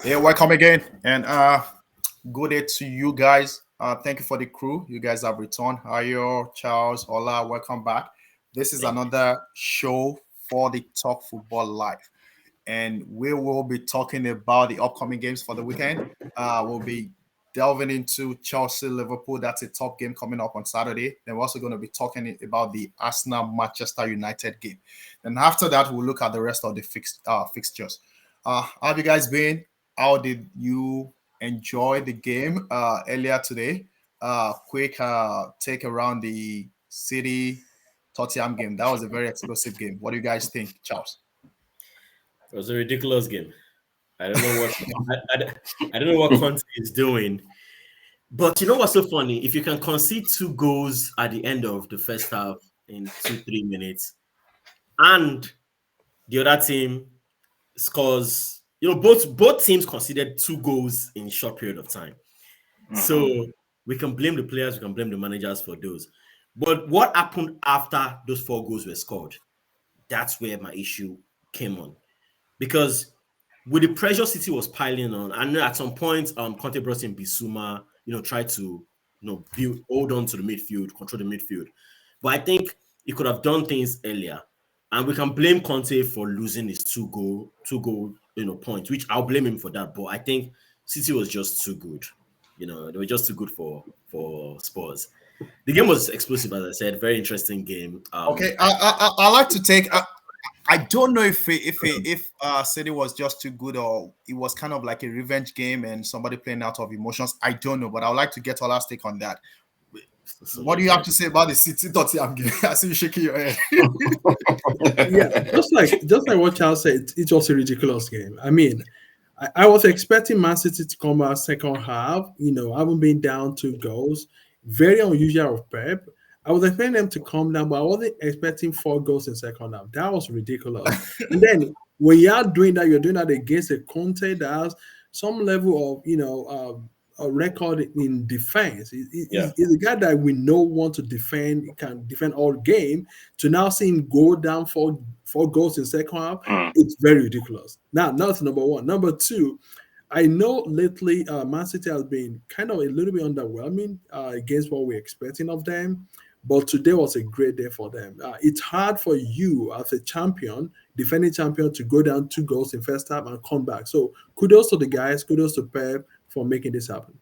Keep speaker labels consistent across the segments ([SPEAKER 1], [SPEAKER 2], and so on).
[SPEAKER 1] Yeah, welcome again, and good day to you guys. Thank you for the crew. You guys have returned. Ayo, Charles, Ola, welcome back. This is
[SPEAKER 2] Thank you.
[SPEAKER 1] another show for the Talk Football Live, and we will be talking about the upcoming games for the weekend. We'll be delving into Chelsea Liverpool. That's a top game coming up on Saturday. Then we're also going to be talking about the Arsenal Manchester United game. And after that, we'll look at the rest of the fixtures. How have you guys been? How did you enjoy the game earlier today? Quick take around the City Tottenham game. That was a very explosive game. What do you guys think, Charles?
[SPEAKER 2] It was a ridiculous game. I don't know what I don't know what Conte is doing. But you know what's so funny? If you can concede two goals at the end of the first half in 2-3 minutes, and the other team scores, both teams conceded two goals in a short period of time. So we can blame the players, we can blame the managers for those. But what happened after those four goals were scored? That's where my issue came on. Because with the pressure City was piling on, and at some point, Conte brought in Bissouma, tried to, hold on to the midfield, control the midfield. But I think he could have done things earlier, and we can blame Conte for losing his two goal, point, which I'll blame him for that. But I think City was just too good. They were just too good for Spurs. The game was explosive, as I said, very interesting game.
[SPEAKER 1] Okay, I like to take. I don't know if City was just too good or it was kind of like a revenge game and somebody playing out of emotions. I don't know, but I would like to get Ola's take on that. What do you have to say about the City Tottenham game? I see you shaking your head.
[SPEAKER 3] Yeah, just like what Charles said, it was a ridiculous game. I mean, I was expecting Man City to come out second half. Haven't been down two goals. Very unusual of Pep. I was expecting them to come down, but I wasn't expecting four goals in second half. That was ridiculous. And then when you are doing that, you're doing that against a Conte that has some level of a record in defense.
[SPEAKER 2] Yeah.
[SPEAKER 3] He's a guy that we know want to defend, he can defend all game. To now see him go down four goals in second half, it's very ridiculous. Now that's number one. Number two, I know lately Man City has been kind of a little bit underwhelming against what we're expecting of them. But today was a great day for them. It's hard for you as a champion, defending champion, to go down two goals in first half and come back. So kudos to the guys, kudos to Pep for making this happen.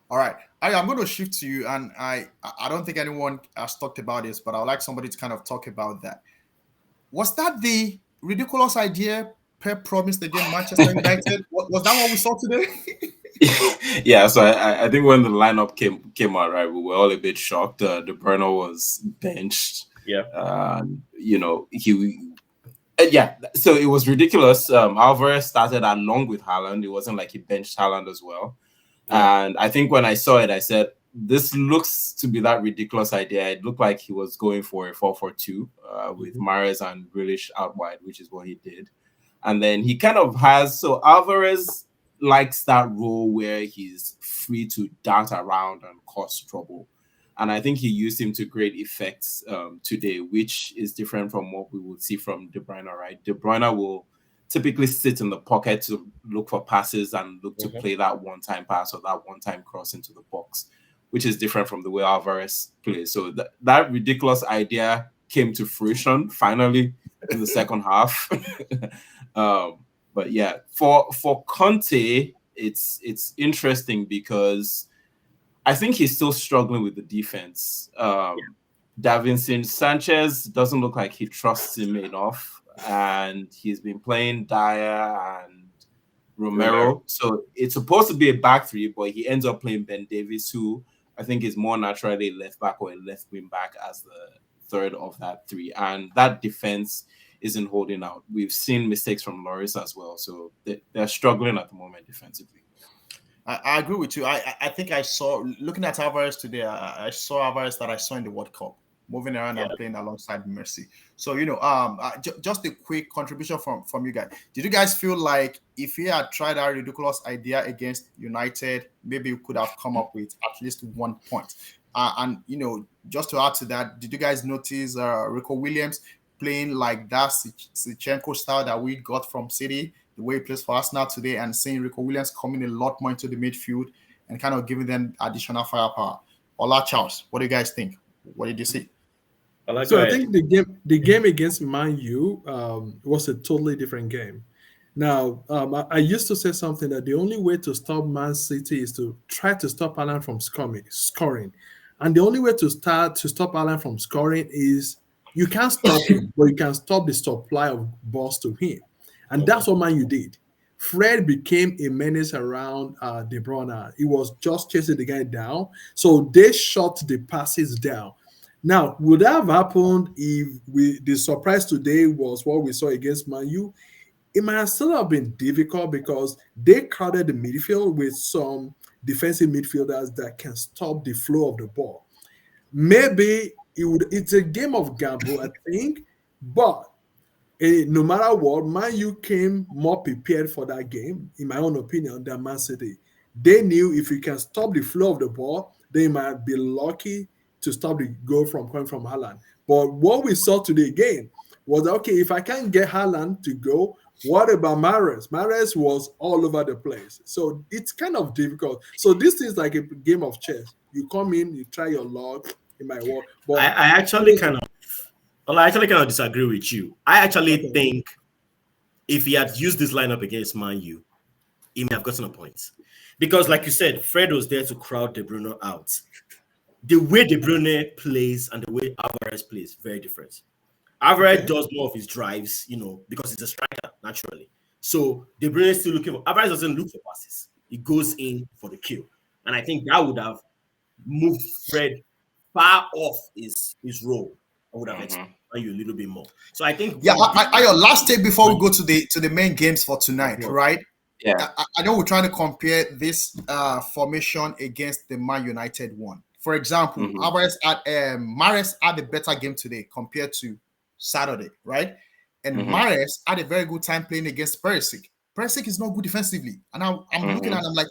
[SPEAKER 1] All right, I'm going to shift to you, and I don't think anyone has talked about this, but I would like somebody to kind of talk about that. Was that the ridiculous idea Pep promised against Manchester United? Was that what we saw today?
[SPEAKER 4] Yeah, so I think when the lineup came out, right, we were all a bit shocked. De Bruyne was benched.
[SPEAKER 2] Yeah.
[SPEAKER 4] Yeah, so it was ridiculous. Alvarez started along with Haaland. It wasn't like he benched Haaland as well. Yeah. And I think when I saw it, I said, this looks to be that ridiculous idea. It looked like he was going for a 4-4-2 with Mahrez and Grealish out wide, which is what he did. And then he kind of has, so Alvarez likes that role where he's free to dart around and cause trouble. And I think he used him to great effect today, which is different from what we would see from De Bruyne, right? De Bruyne will typically sit in the pocket to look for passes and look to play that one-time pass or that one-time cross into the box, which is different from the way Alvarez plays. So that ridiculous idea came to fruition finally in the second half. But yeah, for Conte, it's interesting because I think he's still struggling with the defense. Davinson Sanchez doesn't look like he trusts him enough, and he's been playing Dyer and Romero. So it's supposed to be a back three, but he ends up playing Ben Davies, who I think is more naturally left back or a left wing back as the third of that three. And that defense isn't holding out. We've seen mistakes from Lloris as well. So they're struggling at the moment defensively.
[SPEAKER 1] I agree with you. I think I saw, looking at Alvarez today, I saw Alvarez that I saw in the World Cup, moving around and playing alongside Mercy. So, just a quick contribution from you guys. Did you guys feel like if he had tried that ridiculous idea against United, maybe you could have come up with at least 1 point? Just to add to that, did you guys notice Rico Williams playing like that Zinchenko style that we got from City? the way he plays for Arsenal today, and seeing Rico Williams coming a lot more into the midfield and kind of giving them additional firepower. Ola Charles, what do you guys think? What did you see?
[SPEAKER 3] So I think the game against Man U was a totally different game. Now, I used to say something that the only way to stop Man City is to try to stop Alan from scoring. And the only way to stop Alan from scoring is you can't stop him, but you can stop the supply of balls to him. And that's what Man U did. Fred became a menace around De Bruyne. He was just chasing the guy down. So they shot the passes down. Now, would that have happened if the surprise today was what we saw against Man U? It might still have been difficult because they crowded the midfield with some defensive midfielders that can stop the flow of the ball. Maybe it's a game of gamble, I think, but no matter what, Man U came more prepared for that game, in my own opinion, than Man City. They knew if you can stop the flow of the ball, they might be lucky to stop the goal from coming from Haaland. But what we saw today again was, okay, if I can't get Haaland to go, what about Mahrez? Mahrez was all over the place. So it's kind of difficult. So this is like a game of chess. You come in, you try your luck, it might work. But
[SPEAKER 2] I actually kind of disagree with you. I actually think if he had used this lineup against Man U, he may have gotten a point. Because like you said, Fred was there to crowd De Bruyne out. The way De Bruyne plays and the way Alvarez plays, very different. Alvarez does more of his drives, because he's a striker, naturally. So De Bruyne is still looking for... Alvarez doesn't look for passes. He goes in for the kill. And I think that would have moved Fred far off his role. I would have expected you a little bit more. So I think...
[SPEAKER 1] Yeah, your last take before we go to the main games for tonight, right?
[SPEAKER 4] Yeah.
[SPEAKER 1] I know we're trying to compare this formation against the Man United one. For example, Mahrez had a better game today compared to Saturday, right? And Mahrez had a very good time playing against Perisic. Perisic is not good defensively. And I'm looking at him like,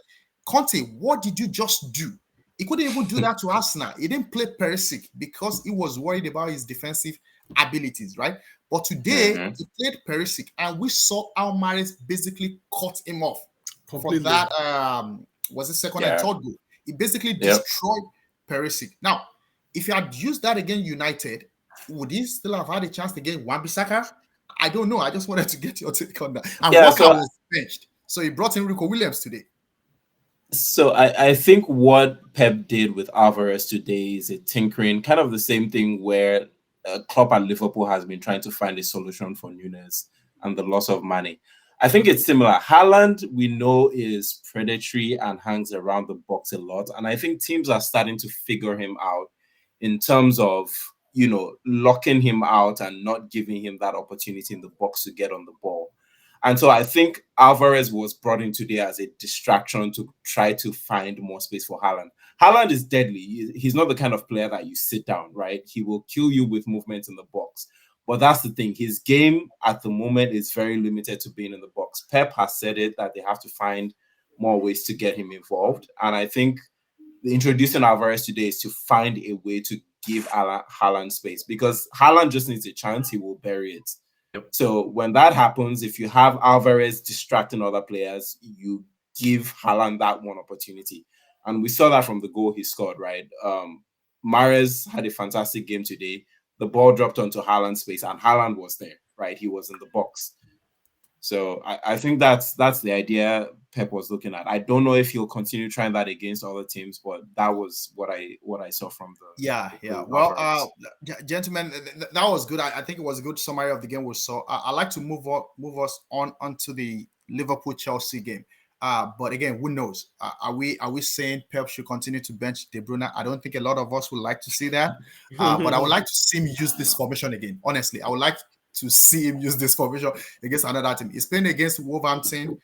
[SPEAKER 1] Conte, what did you just do? He couldn't even do that to Arsenal. He didn't play Perisic because he was worried about his defensive abilities, right? But today, he played Perisic, and we saw how Mahrez basically cut him off for that, was it second and third goal? He basically destroyed Perisic. Now, if you had used that against United, would he still have had a chance to get Wan-Bissaka? I don't know. I just wanted to get your take on that. And Walker was benched. So he brought in Rico Williams today.
[SPEAKER 4] So I think what Pep did with Alvarez today is a tinkering, kind of the same thing where Klopp at Liverpool has been trying to find a solution for Nunes and the loss of money. I think it's similar. Haaland, we know, is predatory and hangs around the box a lot. And I think teams are starting to figure him out in terms of, locking him out and not giving him that opportunity in the box to get on the ball. And so I think Alvarez was brought in today as a distraction to try to find more space for Haaland. Haaland is deadly. He's not the kind of player that you sit down, right? He will kill you with movement in the box. But that's the thing. His game at the moment is very limited to being in the box. Pep has said it that they have to find more ways to get him involved. And I think introducing Alvarez today is to find a way to give Haaland space, because Haaland just needs a chance. He will bury it.
[SPEAKER 2] Yep.
[SPEAKER 4] So when that happens, if you have Alvarez distracting other players, you give Haaland that one opportunity. And we saw that from the goal he scored, right? Mahrez had a fantastic game today. The ball dropped onto Haaland's space, and Haaland was there, right? He was in the box. So I think that's the idea Pep was looking at. I don't know if he'll continue trying that against other teams, but that was what I saw from the
[SPEAKER 1] Well, gentlemen, that was good. I think it was a good summary of the game we saw. I'd like to move us onto the Liverpool-Chelsea game. But again, who knows? Are we saying Pep should continue to bench De Bruyne? I don't think a lot of us would like to see that. But I would like to see him use this formation again. Honestly, I would like to see him use this formation against another team. He's playing against Wolverhampton,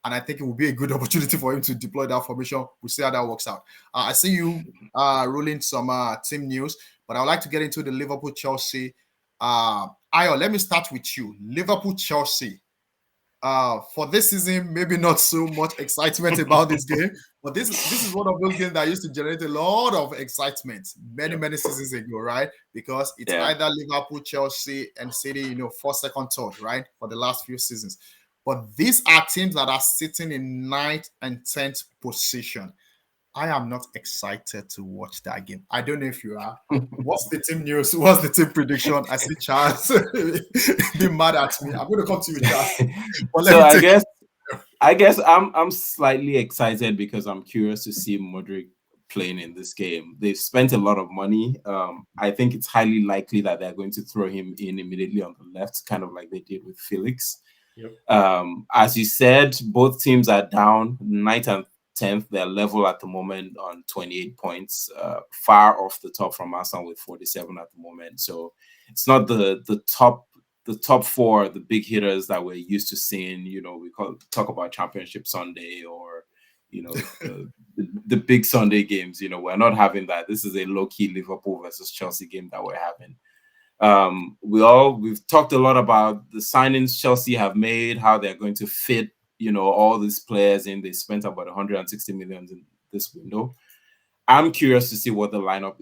[SPEAKER 1] and I think it will be a good opportunity for him to deploy that formation. We'll see how that works out. I see you rolling some team news, but I would like to get into the Liverpool-Chelsea. Ayo, let me start with you. Liverpool-Chelsea. For this season, maybe not so much excitement about this game, but this is one of those games that used to generate a lot of excitement many seasons ago, right? Because it's either Liverpool, Chelsea, and City, first, second, third, right? For the last few seasons. But these are teams that are sitting in 9th and 10th position. I am not excited to watch that game. I don't know if you are. What's the team news? What's the team prediction? I see Charles be mad at me. I'm going to come to you, Charles. But
[SPEAKER 4] So I guess I'm slightly excited because I'm curious to see Modric playing in this game. They've spent a lot of money. I think it's highly likely that they're going to throw him in immediately on the left, kind of like they did with Felix.
[SPEAKER 2] Yep.
[SPEAKER 4] As you said, both teams are down 9th and 10th. They're level at the moment on 28 points, far off the top from Aston with 47 at the moment. So it's not the top four, the big hitters that we're used to seeing. We talk about Championship Sunday or the big Sunday games. We're not having that. This is a low-key Liverpool versus Chelsea game that we're having. We've talked a lot about the signings Chelsea have made, how they're going to fit all these players in. They spent about 160 million in this window. I'm curious to see what the lineup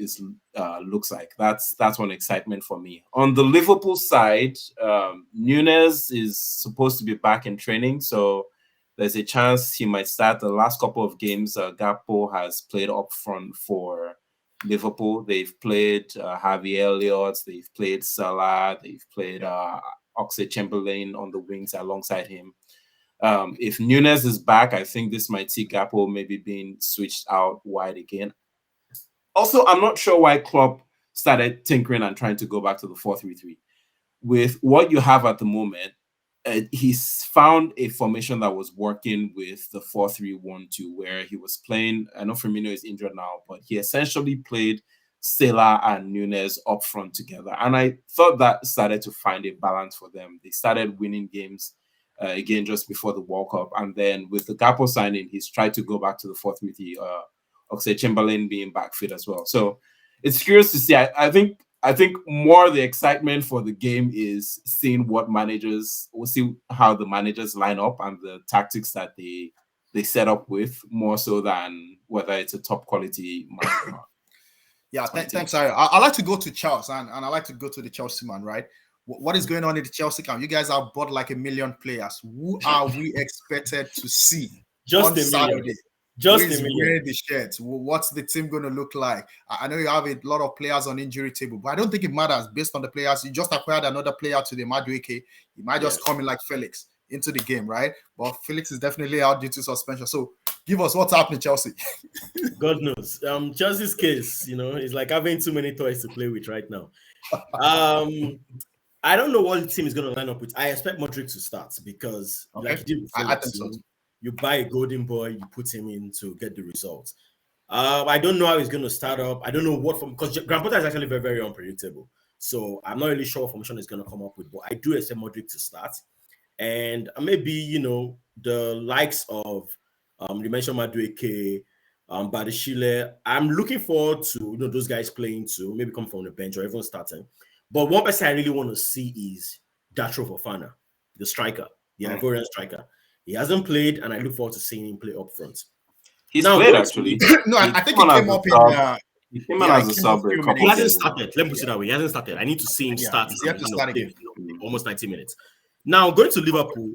[SPEAKER 4] looks like. That's one excitement for me. On the Liverpool side, Núñez is supposed to be back in training, so there's a chance he might start. The last couple of games, Gakpo has played up front for Liverpool. They've played Harvey Elliott, they've played Salah, they've played Oxlade-Chamberlain on the wings alongside him. If Núñez is back, I think this might see Gakpo maybe being switched out wide again. Also, I'm not sure why Klopp started tinkering and trying to go back to the 4-3-3. With what you have at the moment, he's found a formation that was working with the 4-3-1-2, where he was playing. I know Firmino is injured now, but he essentially played Salah and Núñez up front together. And I thought that started to find a balance for them. They started winning games again just before the World Cup. And then with the Gakpo signing, he's tried to go back to the 4-3-3, Oxlade-Chamberlain being back fit as well. So it's curious to see. I think more the excitement for the game is seeing we'll see how the managers line up and the tactics that they set up with, more so than whether it's a top quality manager.
[SPEAKER 1] Yeah, thanks, Harry. I like to go to Charles and I like to go to the Chelsea man, right? What is going on in the Chelsea camp? You guys have bought like 1 million players. Who are we expected to see on Saturday?
[SPEAKER 2] Just a million.
[SPEAKER 1] Wearing the shirts. What's the team going to look like? I know you have a lot of players on injury table, but I don't think it matters based on the players. You just acquired another player to the Madueke. He might just come in like Felix into the game, right? But Felix is definitely out due to suspension. So give us what's happening, Chelsea.
[SPEAKER 2] God knows. Chelsea's case, is like having too many toys to play with right now. I don't know what the team is going to line up with. I expect Modric to start because, like you did with Felix, you buy a golden boy, you put him in to get the results. I don't know how he's going to start up. I don't know what because Graham Potter is actually very, very unpredictable. So I'm not really sure what formation is going to come up with, but I do expect Modric to start. And maybe, the likes of, you mentioned Madueke, Badishile. I'm looking forward to, those guys playing too, maybe come from the bench or even starting. But one person I really want to see is Datro Fofana, the striker, the Ivorian striker. He hasn't played, and I look forward to seeing him play up front.
[SPEAKER 4] He's played, actually.
[SPEAKER 1] No, I think he came up in...
[SPEAKER 4] He came in as a sub.
[SPEAKER 2] He hasn't started. Let me put it that way. He hasn't started. I need to see him start.
[SPEAKER 1] He has to start again.
[SPEAKER 2] Almost 90 minutes. Now, going to Liverpool,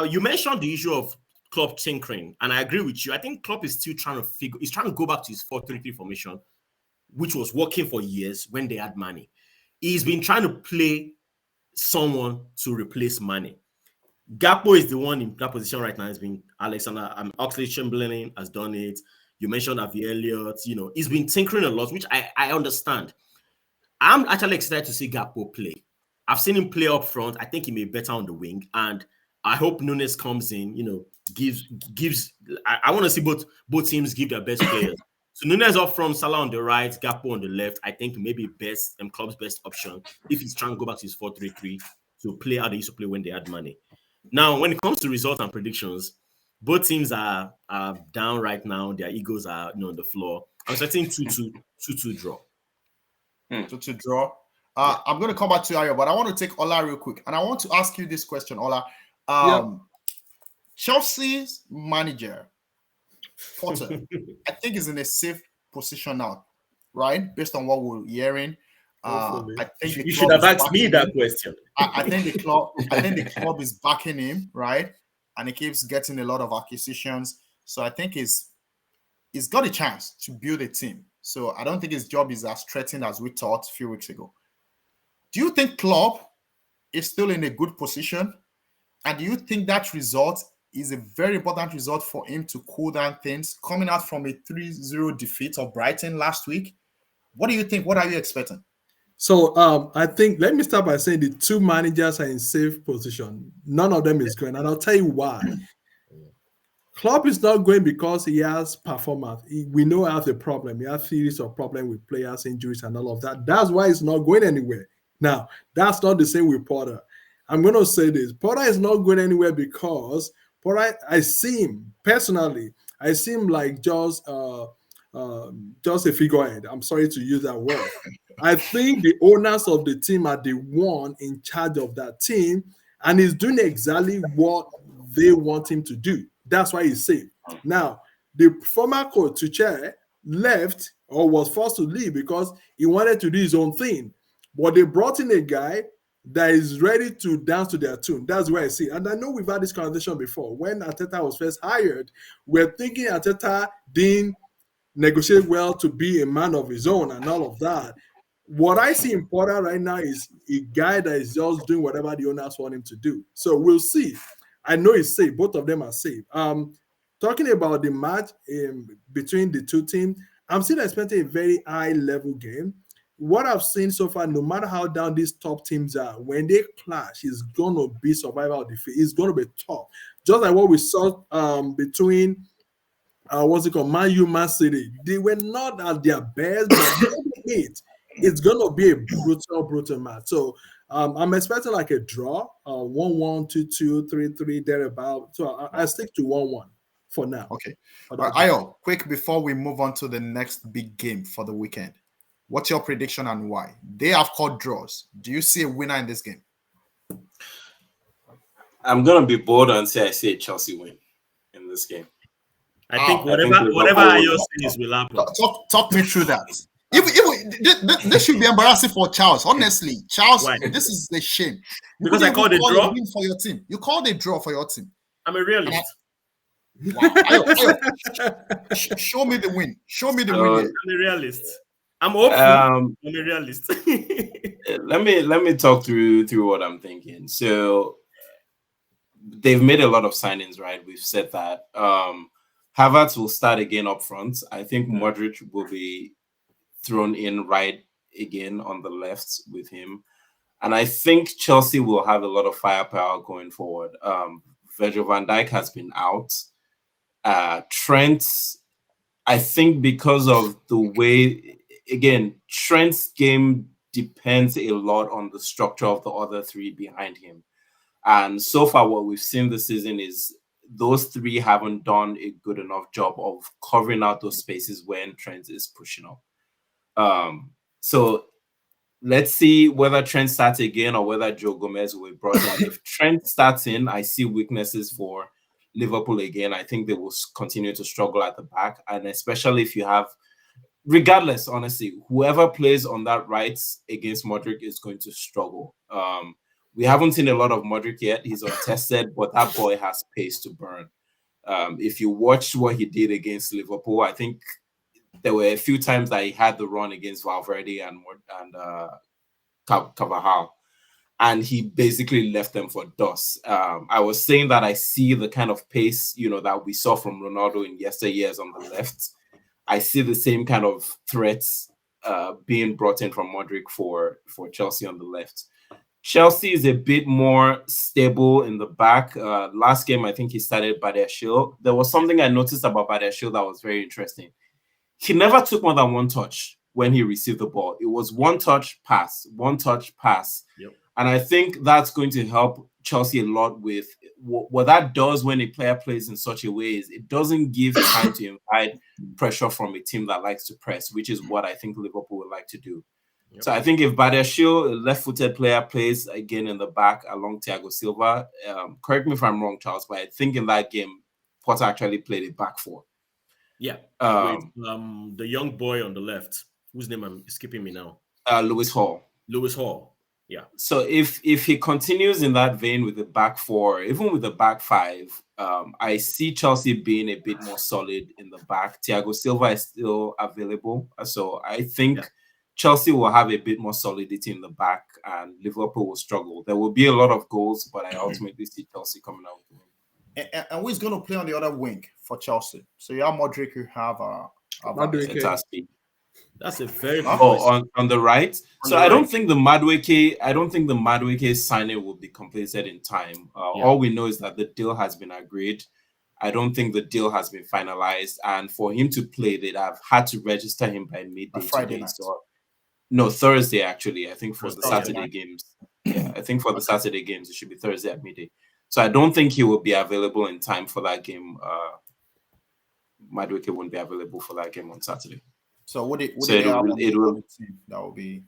[SPEAKER 2] you mentioned the issue of Klopp tinkering, and I agree with you. I think Klopp is still trying to go back to his 4-3-3 formation, which was working for years when they had Mane. He's been trying to play someone to replace Mane. Gakpo is the one in that position right now. It's been Oxlade-Chamberlain has done it. You mentioned Harvey Elliott. He's been tinkering a lot, which I understand. I'm actually excited to see Gakpo play. I've seen him play up front. I think he may be better on the wing, and I hope Núñez comes in. Gives. I want to see both teams give their best players. So Núñez up front, Salah on the right, Gakpo on the left. I think maybe Klopp's best option if he's trying to go back to his 4-3-3 to play how they used to play when they had Mane. Now, when it comes to results and predictions, both teams are down right now. Their egos are on the floor. I'm expecting 2-2 draw.
[SPEAKER 1] 2-2 draw. I'm going to come back to Ayo, but I want to take Ola real quick. And I want to ask you this question, Ola. Chelsea's manager, Potter, I think is in a safe position now, right? Based on what we're hearing. I think
[SPEAKER 2] you should have asked me that question.
[SPEAKER 1] I think the club is backing him, right? and he keeps getting a lot of acquisitions. So I think he's got a chance to build a team. So I don't think his job is as threatened as we thought a few weeks ago. Do you think Klopp is still in a good position? And do you think that result is a very important result for him to cool down things coming out from a 3-0 defeat of Brighton last week? What do you think? What are you expecting?
[SPEAKER 3] So I think let me start by saying the two managers are in safe position. None of them is going, and I'll tell you why. Klopp is not going because he has performance. We know he has a problem. He has series of problems with players, injuries, and all of that. That's why he's not going anywhere. Now, that's not the same with Potter. I'm going to say this. Potter is not going anywhere because Potter, I see him personally. I see him like just a figurehead. I'm sorry to use that word. I think the owners of the team are the one in charge of that team, and he's doing exactly what they want him to do. That's why he's safe. Now, the former coach, Tuchel, left or was forced to leave because he wanted to do his own thing. But they brought in a guy that is ready to dance to their tune. That's where I see. And I know we've had this conversation before. When Arteta was first hired, we're thinking Arteta didn't negotiate well to be a man of his own and all of that. What I see in Potter right now is a guy that is just doing whatever the owners want him to do. So we'll see. I know he's safe. Both of them are safe. Talking about the match between the two teams, I'm still expecting a very high-level game. What I've seen so far, no matter how down these top teams are, when they clash, it's going to be survival of defeat. It's going to be tough. Just like what we saw between, Man U, Man City. They were not at their best, but it's going to be a brutal match. So I'm expecting like a draw, 1-1, 2-2, 3-3, thereabout. So I stick to 1-1 for now.
[SPEAKER 1] Okay. Ayo, quick before we move on to the next big game for the weekend. What's your prediction and why? They have caught draws. Do you see a winner in this game?
[SPEAKER 4] I'm gonna be bold and say I see a Chelsea win in this game.
[SPEAKER 2] I think whatever Ayo says will happen.
[SPEAKER 1] Talk me through that. This should be embarrassing for Charles. Honestly, Charles,
[SPEAKER 2] Why?
[SPEAKER 1] This is a shame.
[SPEAKER 2] Because I called a draw
[SPEAKER 1] win for your team. You called a draw for your team.
[SPEAKER 2] I'm a realist.
[SPEAKER 1] Wow. Ayo. Show me the win. Show me the win.
[SPEAKER 2] I'm a realist. I'm hopeful. I'm a realist.
[SPEAKER 4] let me talk through what I'm thinking. So they've made a lot of signings, right? We've said that. Havertz will start again up front. I think Modric will be thrown in right again on the left with him. And I think Chelsea will have a lot of firepower going forward. Virgil van Dijk has been out. Trent, I think because of the way, again, Trent's game depends a lot on the structure of the other three behind him. And so far, what we've seen this season is those three haven't done a good enough job of covering out those spaces when Trent is pushing up. So let's see whether Trent starts again or whether Joe Gomez will be brought in. If Trent starts in, I see weaknesses for Liverpool again. I think they will continue to struggle at the back. And especially if you have, regardless, honestly, whoever plays on that right against Modric is going to struggle. We haven't seen a lot of Modric yet. He's untested, but that boy has pace to burn. If you watch what he did against Liverpool, I think there were a few times that he had the run against Valverde and Carvajal, and he basically left them for dust. I was saying that I see the kind of pace, that we saw from Ronaldo in yesteryears on the left. I see the same kind of threats being brought in from Modric for Chelsea on the left. Chelsea is a bit more stable in the back. Last game, I think he started Badiashile. There was something I noticed about Badiashile that was very interesting. He never took more than one touch when he received the ball. It was one touch, pass.
[SPEAKER 2] Yep.
[SPEAKER 4] And I think that's going to help Chelsea a lot with what that does when a player plays in such a way is it doesn't give time to invite pressure from a team that likes to press, which is what I think Liverpool would like to do. Yep. So I think if Badiashile, a left-footed player, plays again in the back along Thiago Silva, correct me if I'm wrong, Charles, but I think in that game, Potter actually played a back four.
[SPEAKER 2] Yeah. The young boy on the left, whose name I'm skipping me now.
[SPEAKER 4] Lewis Hall.
[SPEAKER 2] Lewis Hall. Yeah.
[SPEAKER 4] So if he continues in that vein with the back four, even with the back five, I see Chelsea being a bit more solid in the back. Thiago Silva is still available, so I think Chelsea will have a bit more solidity in the back, and Liverpool will struggle. There will be a lot of goals, but I ultimately see Chelsea coming out with the win.
[SPEAKER 1] And who's going to play on the other wing for Chelsea? So you have Modric, you have
[SPEAKER 3] Madueke.
[SPEAKER 2] That's a very good
[SPEAKER 4] Oh,
[SPEAKER 2] question.
[SPEAKER 4] on the right.
[SPEAKER 2] On
[SPEAKER 4] So
[SPEAKER 2] the
[SPEAKER 4] I don't
[SPEAKER 2] right.
[SPEAKER 4] think the Madueke signing will be completed in time. All we know is that the deal has been agreed. I don't think the deal has been finalized, and for him to play, they'd have had to register him by midday
[SPEAKER 1] Friday
[SPEAKER 4] today.
[SPEAKER 1] night.
[SPEAKER 4] So no, Thursday actually. I think for the
[SPEAKER 2] Thursday
[SPEAKER 4] Saturday
[SPEAKER 1] night.
[SPEAKER 4] games. Yeah, I think for the Saturday games it should be Thursday at midday. So I don't think he will be available in time for that game. Madueke won't be available for that game on Saturday.
[SPEAKER 1] So what did
[SPEAKER 4] So
[SPEAKER 1] they have
[SPEAKER 4] it
[SPEAKER 1] on the
[SPEAKER 4] will.
[SPEAKER 1] team? That will be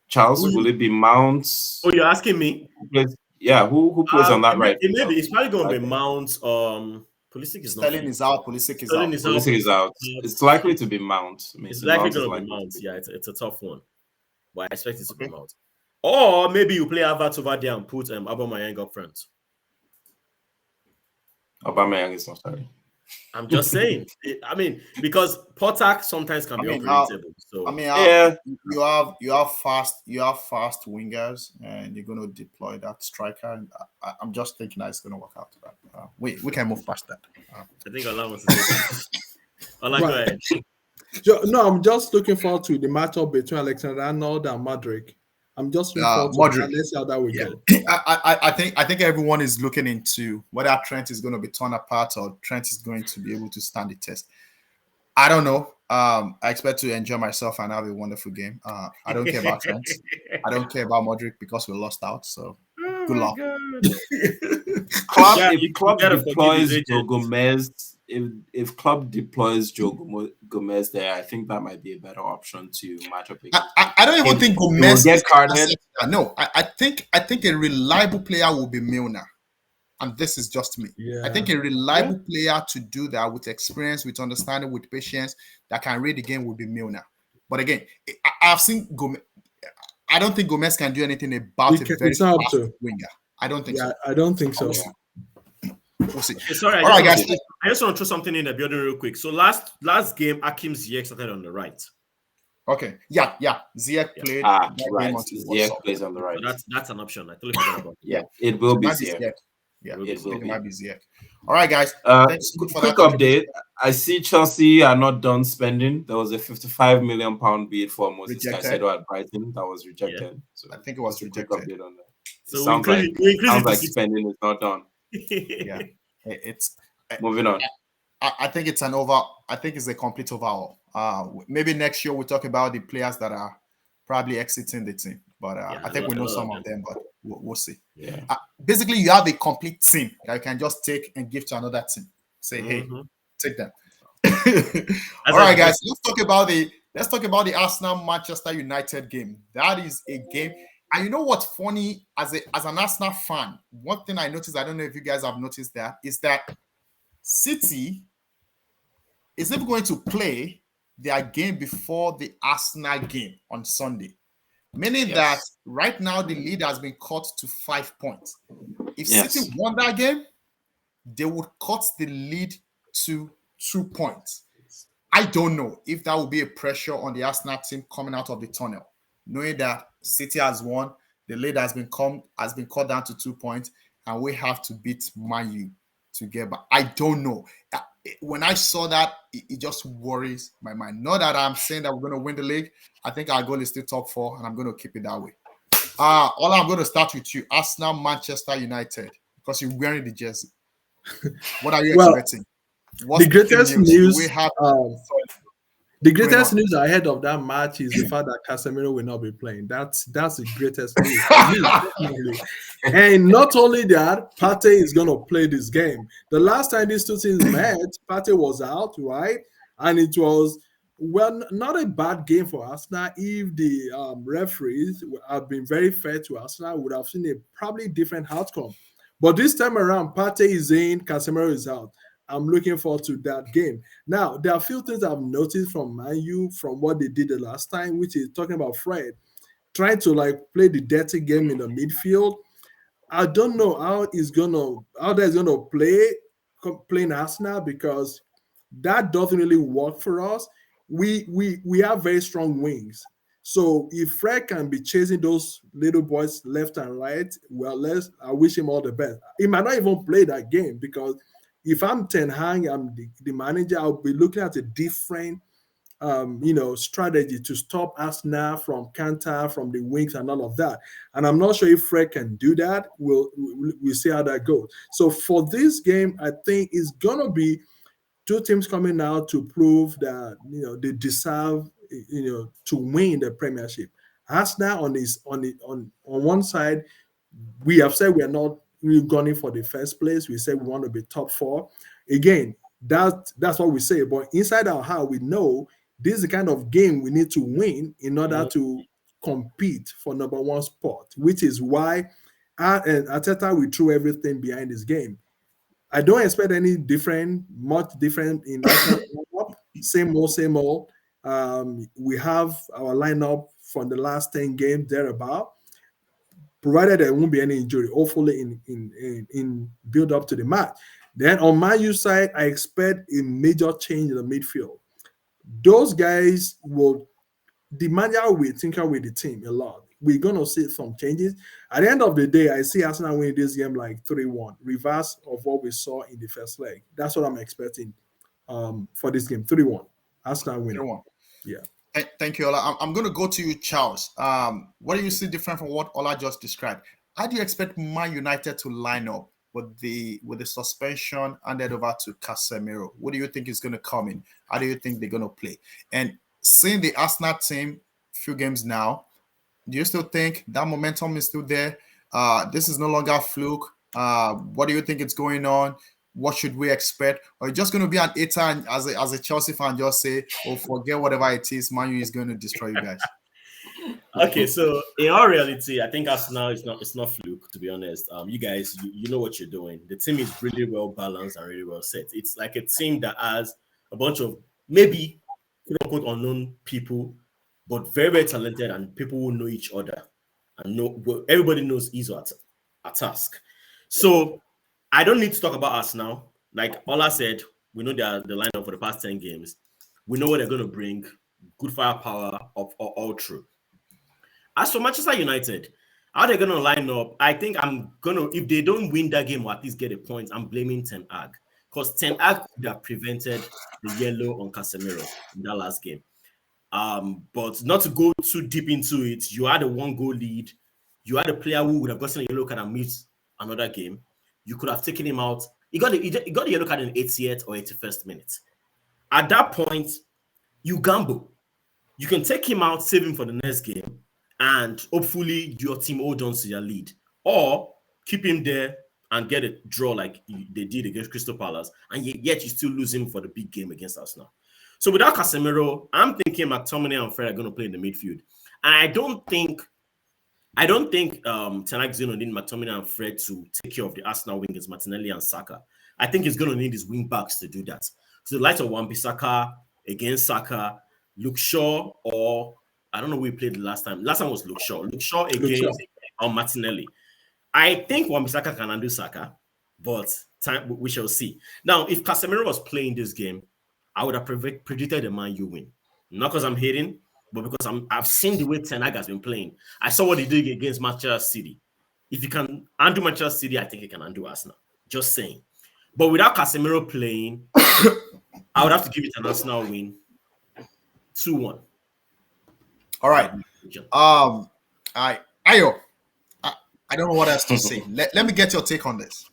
[SPEAKER 4] Charles, will it be Mount?
[SPEAKER 2] Oh, you're asking me?
[SPEAKER 4] Who plays on that right?
[SPEAKER 2] It's probably going to be Mount. Pulisic is not.
[SPEAKER 1] Sterling is out. Pulisic is
[SPEAKER 2] Sterling
[SPEAKER 1] out.
[SPEAKER 2] is out.
[SPEAKER 4] Pulisic is out. It's likely to be Mount.
[SPEAKER 2] It's likely going to be Mount. Yeah, it's a tough one, but I expect it to be Mount. Or maybe you play Havertz over there and put Aubameyang up front.
[SPEAKER 4] Aubameyang is not starting.
[SPEAKER 2] I'm just saying. I mean, because Potak sometimes can be unpredictable. So
[SPEAKER 1] you have fast wingers, and you're going to deploy that striker. And I'm just thinking that it's going to work out. We can move past that.
[SPEAKER 2] I think Allah wants to say that. Go ahead.
[SPEAKER 3] No, I'm just looking forward to the matchup between Alexander-Arnold and Madrid. I'm just looking forward to
[SPEAKER 1] Modric.
[SPEAKER 3] Let's see how that will go.
[SPEAKER 1] I think everyone is looking into whether Trent is going to be torn apart or Trent is going to be able to stand the test. I don't know. I expect to enjoy myself and have a wonderful game. I don't care about Trent. I don't care about Modric because we lost out. So good luck.
[SPEAKER 4] If Klopp deploys Joe Gomez, if Klopp deploys Joe Gomez there, I think that might be a better option to match up against.
[SPEAKER 1] I don't even think Gomez
[SPEAKER 4] will get carded.
[SPEAKER 1] No, I think a reliable player will be Milner. And this is just me.
[SPEAKER 3] Yeah.
[SPEAKER 1] I think a reliable player to do that with experience, with understanding, with patience, that can read the game would be Milner. But again, I've seen Gomez. I don't think Gomez can do anything about a very fast winger. I don't think so.
[SPEAKER 3] I don't think so.
[SPEAKER 1] We'll see.
[SPEAKER 2] Okay, sorry,
[SPEAKER 1] all right, guys.
[SPEAKER 2] I just want to throw something in the building real quick. So last game, Hakim Ziyech started on the right.
[SPEAKER 1] Okay. Yeah. Ziyech played.
[SPEAKER 4] Right. Ziyech plays on the right.
[SPEAKER 2] So that's an option. I totally forgot about
[SPEAKER 4] it. It will be Ziyech.
[SPEAKER 1] Yeah, it might be Ziyech. All right, guys.
[SPEAKER 4] Thanks for quick update. I see Chelsea are not done spending. There was a £55 million bid for Moses Caicedo at Brighton that was rejected.
[SPEAKER 1] Yeah. So I think it was rejected.
[SPEAKER 4] Update on that.
[SPEAKER 2] So
[SPEAKER 4] sounds like spending is not done.
[SPEAKER 1] Yeah, it's
[SPEAKER 4] moving on.
[SPEAKER 1] I think it's an over. I think it's a complete overhaul. Maybe next year we'll talk about the players that are probably exiting the team. But I think we know some of them, but we'll see.
[SPEAKER 4] Yeah.
[SPEAKER 1] Basically, you have a complete team that you can just take and give to another team. Say, hey, take them. All right, guys. Let's talk about the Arsenal Manchester United game. That is a game. And you know what's funny as an Arsenal fan? One thing I noticed, I don't know if you guys have noticed that, is that City is never going to play their game before the Arsenal game on Sunday. Meaning that right now the lead has been cut to 5 points. If City won that game, they would cut the lead to 2 points. I don't know if that will be a pressure on the Arsenal team coming out of the tunnel, knowing that City has won, the lead has been cut down to 2 points, and we have to beat Man U to get back. I don't know. When I saw that, it just worries my mind. Not that I'm saying that we're going to win the league. I think our goal is still top 4, and I'm going to keep it that way. Ola, I'm going to start with you. Arsenal, Manchester United, because you're wearing the jersey. What are you expecting?
[SPEAKER 3] The greatest news we have. The greatest news ahead of that match is the fact that Casemiro will not be playing. That's the greatest news. And not only that, Partey is going to play this game. The last time these two teams met, Partey was out, right? And it was, not a bad game for Arsenal. If the referees have been very fair to Arsenal, we would have seen a probably different outcome. But this time around, Partey is in, Casemiro is out. I'm looking forward to that game. Now, there are a few things I've noticed from Man U from what they did the last time, which is talking about Fred. trying to like play the dirty game in the midfield. I don't know how that's gonna playing Arsenal, because that doesn't really work for us. We have very strong wings. So if Fred can be chasing those little boys left and right, well, I wish him all the best. He might not even play that game, because if I'm Ten Hag, I'm the manager, I'll be looking at a different strategy to stop Arsenal from counter, from the wings and all of that. And I'm not sure if Fred can do that. We'll see how that goes. So for this game, I think it's gonna be two teams coming out to prove that they deserve to win the Premiership. Arsenal on one side, we have said we are not really gunning for the first place. We said we want to be top four. Again, that's what we say. But inside our heart, we know this is the kind of game we need to win in order to compete for number one spot, which is why Arteta will throw everything behind this game. I don't expect much different in lineup. Same old. We have our lineup from the last 10 games thereabout, provided there won't be any injury, hopefully in build up to the match. Then on Man U side, I expect a major change in the midfield. Those guys the manager will tinker with the team a lot. We're going to see some changes. At the end of the day, I see Arsenal winning this game like 3-1, reverse of what we saw in the first leg. That's what I'm expecting for this game, 3-1. Arsenal winning.
[SPEAKER 1] 3-1.
[SPEAKER 3] Yeah.
[SPEAKER 1] Thank you, Ola. I'm going to go to you, Charles. What do you see different from what Ola just described? How do you expect Man United to line up with the suspension handed over to Casemiro? What do you think is going to come in? How do you think they're going to play? And seeing the Arsenal team few games now, do you still think that momentum is still there? This is no longer a fluke. What do you think is going on? What should we expect? Or are you just going to be an hater and as a Chelsea fan just say, oh, forget whatever it is, Man U is going to destroy you guys?
[SPEAKER 2] Okay, so in all reality, I think Arsenal it's not fluke, to be honest. You guys, you know what you're doing. The team is really well balanced and really well set. It's like a team that has a bunch of maybe quote unquote unknown people, but very, very talented, and people who know each other and everybody knows each other at task. So I don't need to talk about us now. Like Ola said, we know the lineup for the past 10 games. We know what they're going to bring. Good firepower of all through. As for Manchester United, how they're going to line up, I think if they don't win that game or at least get a point, I'm blaming Ten Hag. Because Ten Hag could have prevented the yellow on Casemiro in that last game. But not to go too deep into it, you had a 1-goal lead. You had a player who would have gotten a yellow card and missed another game. You could have taken him out. He got a yellow card in the 80th or 81st minute. At that point, you gamble. You can take him out, save him for the next game, and hopefully your team hold on to your lead. Or keep him there and get a draw like they did against Crystal Palace, and yet you still lose him for the big game against Arsenal. So without Casemiro, I'm thinking McTominay and Fred are going to play in the midfield. And I don't think Ten Hag is going to need McTominay and Fred to take care of the Arsenal wingers, Martinelli and Saka. I think he's going to need his wing backs to do that. So the likes of Wan-Bissaka against Saka, Luke Shaw, or I don't know who we played the last time. Last time was Luke Shaw. Luke Shaw against Martinelli. I think Wan-Bissaka can undo Saka, but we shall see. Now, if Casemiro was playing this game, I would have predicted a Man U win. Not because I'm hating, but because I've seen the way Ten Hag has been playing. I saw what he did against Manchester City. If he can undo Manchester City, I think he can undo Arsenal. Just saying. But without Casemiro playing, I would have to give it an Arsenal win. 2-1.
[SPEAKER 1] All right. I don't know what else to say. Let me get your take on this.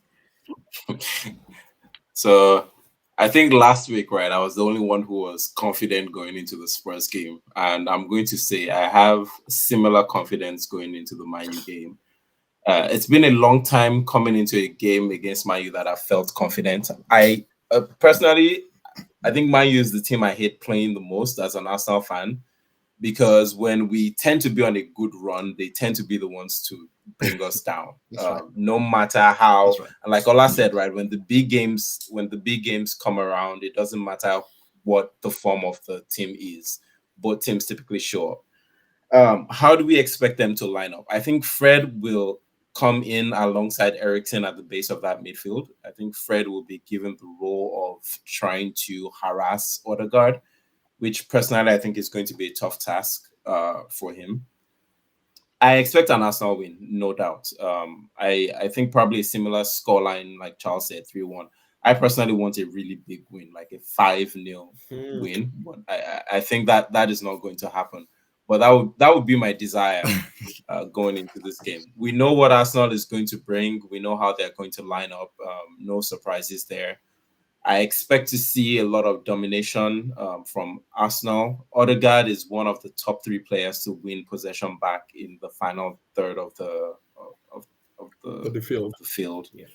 [SPEAKER 4] So I think last week, right, I was the only one who was confident going into the Spurs game. And I'm going to say I have similar confidence going into the Man U game. It's been a long time coming into a game against Man U that I felt confident. I personally, I think Man U is the team I hate playing the most as an Arsenal fan, because when we tend to be on a good run, they tend to be the ones to bring us down. Right. No matter how, right. And like Ola said, right, when the big games come around, it doesn't matter what the form of the team is. Both teams typically show up. How do we expect them to line up? I think Fred will come in alongside Ericsson at the base of that midfield. I think Fred will be given the role of trying to harass Odegaard, which personally I think is going to be a tough task for him. I expect an Arsenal win, no doubt. I think probably a similar scoreline, like Charles said, 3-1. I personally want a really big win, like a 5-0 win. But I think that is not going to happen. But that would be my desire going into this game. We know what Arsenal is going to bring. We know how they're going to line up. No surprises there. I expect to see a lot of domination from Arsenal. Odegaard is one of the top 3 players to win possession back in the final third of the field.
[SPEAKER 2] Yeah.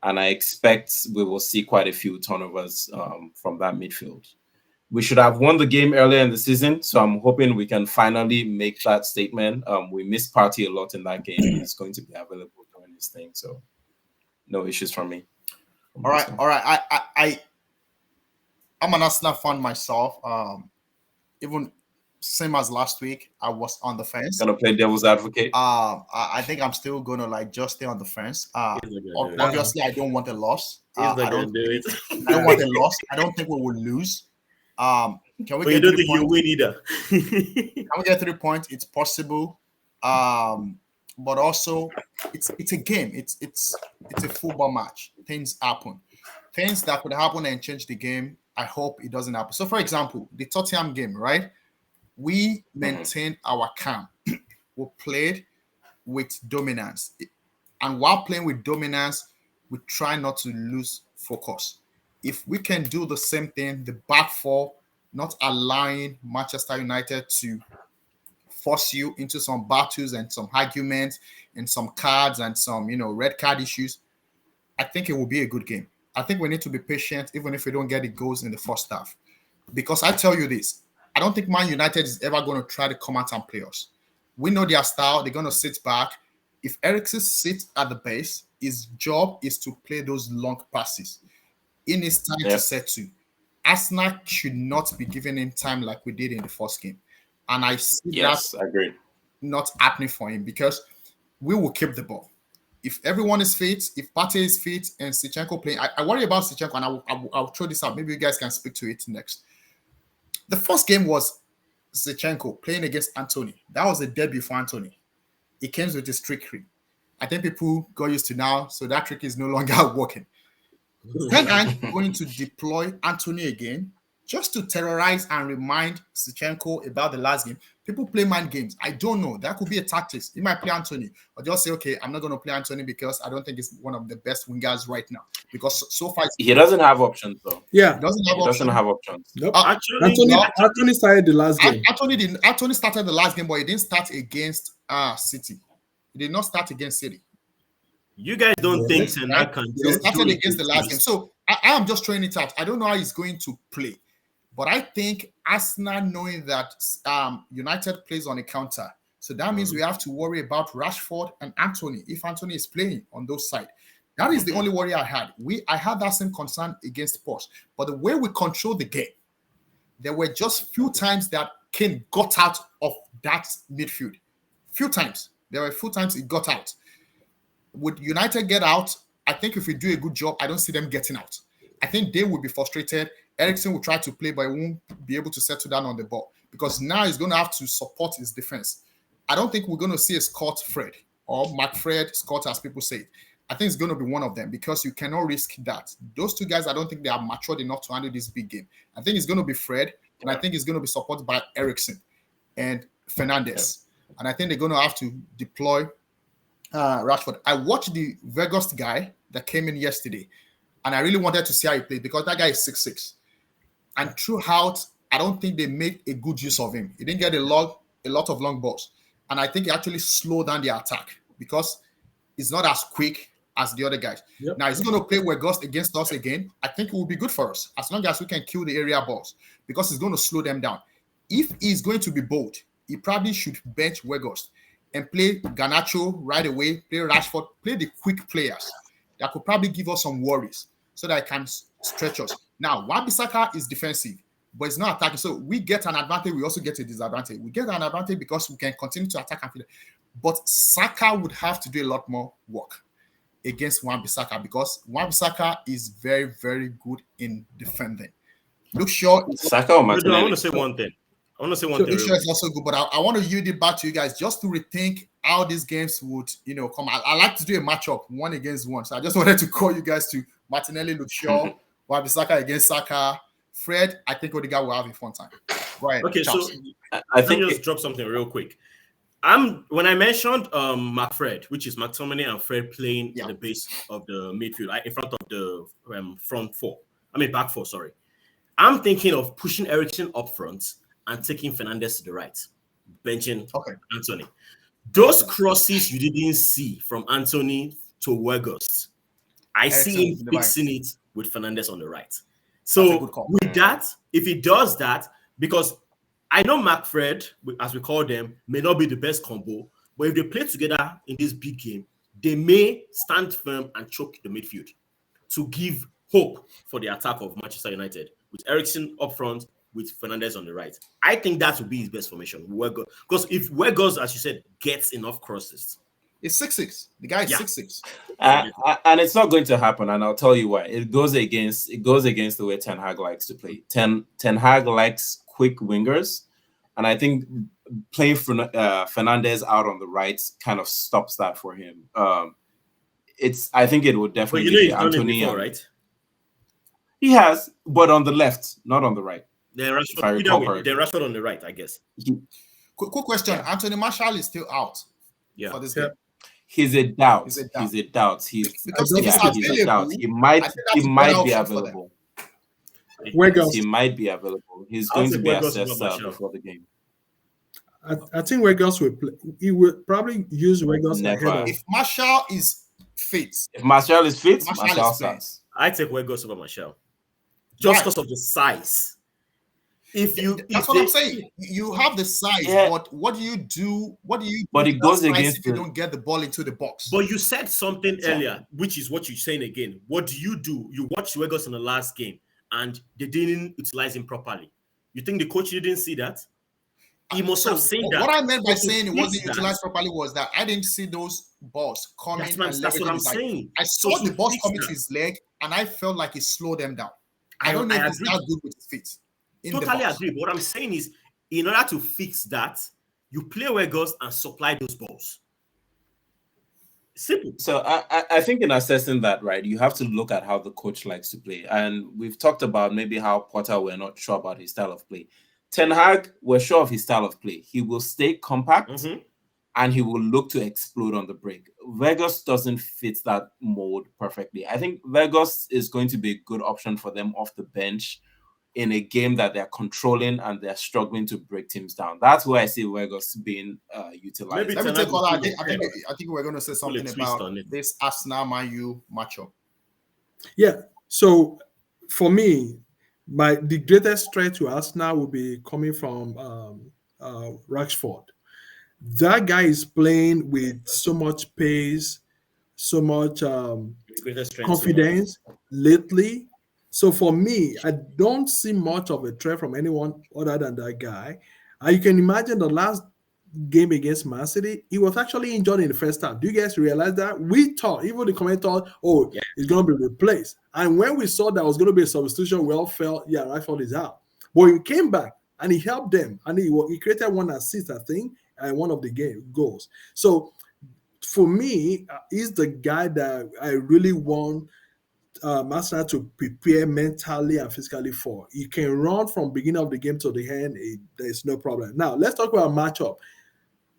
[SPEAKER 4] And I expect we will see quite a few turnovers from that midfield. We should have won the game earlier in the season, so I'm hoping we can finally make that statement. We missed Partey a lot in that game. He's going to be available during this thing, so no issues from me.
[SPEAKER 1] All right. I'm an Arsenal fan myself. Even same as last week, I was on the fence.
[SPEAKER 4] Gonna play devil's advocate.
[SPEAKER 1] I think I'm still gonna just stay on the fence. Obviously, I don't want a loss. I don't want a loss. I don't think we will lose. Can we
[SPEAKER 2] But
[SPEAKER 1] get
[SPEAKER 2] you don't
[SPEAKER 1] 3
[SPEAKER 2] think you
[SPEAKER 1] points?
[SPEAKER 2] win either.
[SPEAKER 1] Can we get 3 points? It's possible. But also it's a game. It's a football match. Things happen. Things that could happen and change the game. I hope it doesn't happen. So, for example, the Tottenham game, right? We maintained our calm. We played with dominance. And while playing with dominance, we try not to lose focus. If we can do the same thing, the back four, not allowing Manchester United to force you into some battles and some arguments and some cards and some, red card issues, I think it will be a good game. I think we need to be patient, even if we don't get the goals in the first half. Because I tell you this, I don't think Man United is ever going to try to come out and play us. We know their style. They're going to sit back. If Eriksen sits at the base, his job is to play those long passes. In his time to set to. Arsenal should not be giving him time like we did in the first game. And I see
[SPEAKER 4] I agree.
[SPEAKER 1] Not happening for him because we will keep the ball. If everyone is fit, if Partey is fit and Zinchenko playing, I worry about Zinchenko, and I'll throw this out. Maybe you guys can speak to it next. The first game was Zinchenko playing against Anthony. That was a debut for Anthony. He came with his trickery. I think people got used to now, so that trick is no longer working. Then I'm going to deploy Anthony again just to terrorize and remind Zinchenko about the last game. People play mind games. I don't know. That could be a tactic. He might play Anthony or just say, okay, I'm not going to play Anthony because I don't think he's one of the best wingers right now. Because so far...
[SPEAKER 4] He doesn't have options, though.
[SPEAKER 3] Yeah.
[SPEAKER 1] He doesn't have options.
[SPEAKER 3] Nope.
[SPEAKER 2] Anthony
[SPEAKER 3] started the last game.
[SPEAKER 1] Anthony started the last game, but he didn't start against City. He did not start against City.
[SPEAKER 2] You guys don't think Senna can
[SPEAKER 1] He started against the last game. So I am just throwing it out. I don't know how he's going to play. But I think Arsenal, knowing that United plays on a counter, so that means we have to worry about Rashford and Anthony if Anthony is playing on those sides. That is the only worry I had. I had that same concern against Porsche. But the way we control the game, there were just few times that Kane got out of that midfield. Few times. There were a few times he got out. Would United get out? I think if we do a good job, I don't see them getting out. I think they will be frustrated. Eriksen will try to play, but he won't be able to settle down on the ball because now he's going to have to support his defense. I don't think we're going to see a Scott Fred or McFred Scott, as people say. I think it's going to be one of them because you cannot risk that. Those two guys, I don't think they are matured enough to handle this big game. I think it's going to be Fred, and I think it's going to be supported by Eriksen and Fernandes. And I think they're going to have to deploy Rashford. I watched the Vegas guy that came in yesterday, and I really wanted to see how he played because that guy is 6'6". And throughout, I don't think they made a good use of him. He didn't get a lot of long balls. And I think he actually slowed down the attack because he's not as quick as the other guys. Yep. Now, he's going to play Weghorst against us again. I think it will be good for us as long as we can kill the area balls because he's going to slow them down. If he's going to be bold, he probably should bench Weghorst and play Garnacho right away, play Rashford, play the quick players that could probably give us some worries so that it can stretch us. Now, Wan-Bissaka is defensive, but it's not attacking. So we get an advantage. We also get a disadvantage. We get an advantage because we can continue to attack and feed. But Saka would have to do a lot more work against Wan-Bissaka because Wan-Bissaka is very, very good in defending. Luke Shaw.
[SPEAKER 4] Saka or
[SPEAKER 2] I
[SPEAKER 4] Martinelli?
[SPEAKER 2] want to say one thing. Luke
[SPEAKER 1] Shaw is also good, but I want to yield it back to you guys just to rethink how these games would, come. I like to do a matchup, 1 against 1. So I just wanted to call you guys to Martinelli, Luke Shaw, Wan-Bissaka against Saka. Fred, I think Odegaard will have a fun time. Go ahead.
[SPEAKER 2] Okay,
[SPEAKER 1] Charles.
[SPEAKER 2] so I think just drop something real quick. When I mentioned McFred, which is McTominay and Fred playing at the base of the midfield, in front of the back four, sorry. I'm thinking of pushing Eriksen up front and taking Fernandes to the right, benching Anthony. Those crosses you didn't see from Anthony to Weghorst, I see him fixing it with Fernandes on the right. So with that, if he does that, because I know McFred, as we call them, may not be the best combo, but if they play together in this big game, they may stand firm and choke the midfield to give hope for the attack of Manchester United with Eriksen up front, with Fernandes on the right. I think that would be his best formation. Because if Weghorst, as you said, gets enough crosses,
[SPEAKER 1] it's 6'6". The guy is 6'6".
[SPEAKER 4] And it's not going to happen, and I'll tell you why. It goes against the way Ten Hag likes to play. Ten Hag likes quick wingers, and I think playing Fernandes out on the right kind of stops that for him. I think it would definitely be Anthony before,
[SPEAKER 2] right?
[SPEAKER 4] He has, but on the left, not on the right.
[SPEAKER 2] Then Rashford on the right, I guess.
[SPEAKER 1] Quick question: Anthony Martial is still out for this game.
[SPEAKER 4] He's a doubt. He's a doubt. He's a doubt. He might be available. He might be available. He's going to be assessed before the game.
[SPEAKER 3] I think Weghorst will play. He will probably use Weghorst ahead of.
[SPEAKER 1] If Martial is fit,
[SPEAKER 4] Martial starts.
[SPEAKER 2] I take Weghorst over Martial just because of the size.
[SPEAKER 1] That's what I'm saying. You have the size, but what do you do?
[SPEAKER 4] But it goes against
[SPEAKER 1] if you don't get the ball into the box.
[SPEAKER 2] But you said something earlier, which is what you're saying again. What do? You watched Weghorst in the last game, and they didn't utilize him properly. You think the coach didn't see that? He must have seen that.
[SPEAKER 1] What I meant by saying it wasn't utilized properly was that I didn't see those balls coming.
[SPEAKER 2] That's what I'm saying.
[SPEAKER 1] I saw the balls coming to his leg, and I felt like it slowed them down. I don't know if he's that good with his feet.
[SPEAKER 2] Totally agree. But what I'm saying is, in order to fix that, you play Weghorst and supply those balls. Simple.
[SPEAKER 4] So I think in assessing that, right, you have to look at how the coach likes to play. And we've talked about maybe how Potter were not sure about his style of play. Ten Hag, we're sure of his style of play. He will stay compact and he will look to explode on the break. Weghorst doesn't fit that mold perfectly. I think Weghorst is going to be a good option for them off the bench in a game that they're controlling and they're struggling to break teams down. That's where I see Weghorst being utilized.
[SPEAKER 1] Let me take all that. I think we're going to say something about this Arsenal Man U matchup.
[SPEAKER 3] Yeah. So for me, the greatest threat to Arsenal will be coming from Rashford. That guy is playing with so much pace, so much confidence lately. So for me, I don't see much of a threat from anyone other than that guy. You can imagine the last game against Man City, he was actually injured in the first half. Do you guys realize that? We thought, even the commentator, he's going to be replaced. And when we saw that was going to be a substitution, we all felt, Rashford is out. But he came back and he helped them. And he created one assist, I think, and one of the game goals. So for me, he's the guy that I really want Arsenal to prepare mentally and physically for. You can run from beginning of the game to the end. There's no problem. Now let's talk about matchup.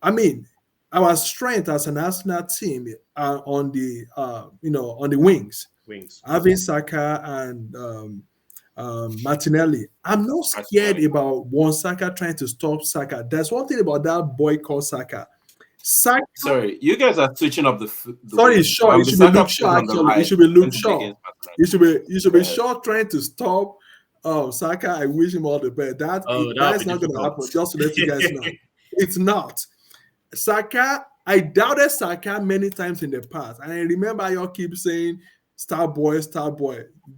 [SPEAKER 3] I mean, our strength as an Arsenal team are on the wings. Having Saka and Martinelli. I'm not scared about one Saka trying to stop Saka. There's one thing about that boy called Saka.
[SPEAKER 4] Sorry, you guys are switching up the
[SPEAKER 3] sorry, Shaw. It should be Luke Shaw. Actually, it should be Luke Shaw. You should be Shaw trying to stop Saka. I wish him all the best. That's not going to happen. Just to let you guys know, it's not. Saka. I doubted Saka many times in the past, and I remember y'all keep saying star boy.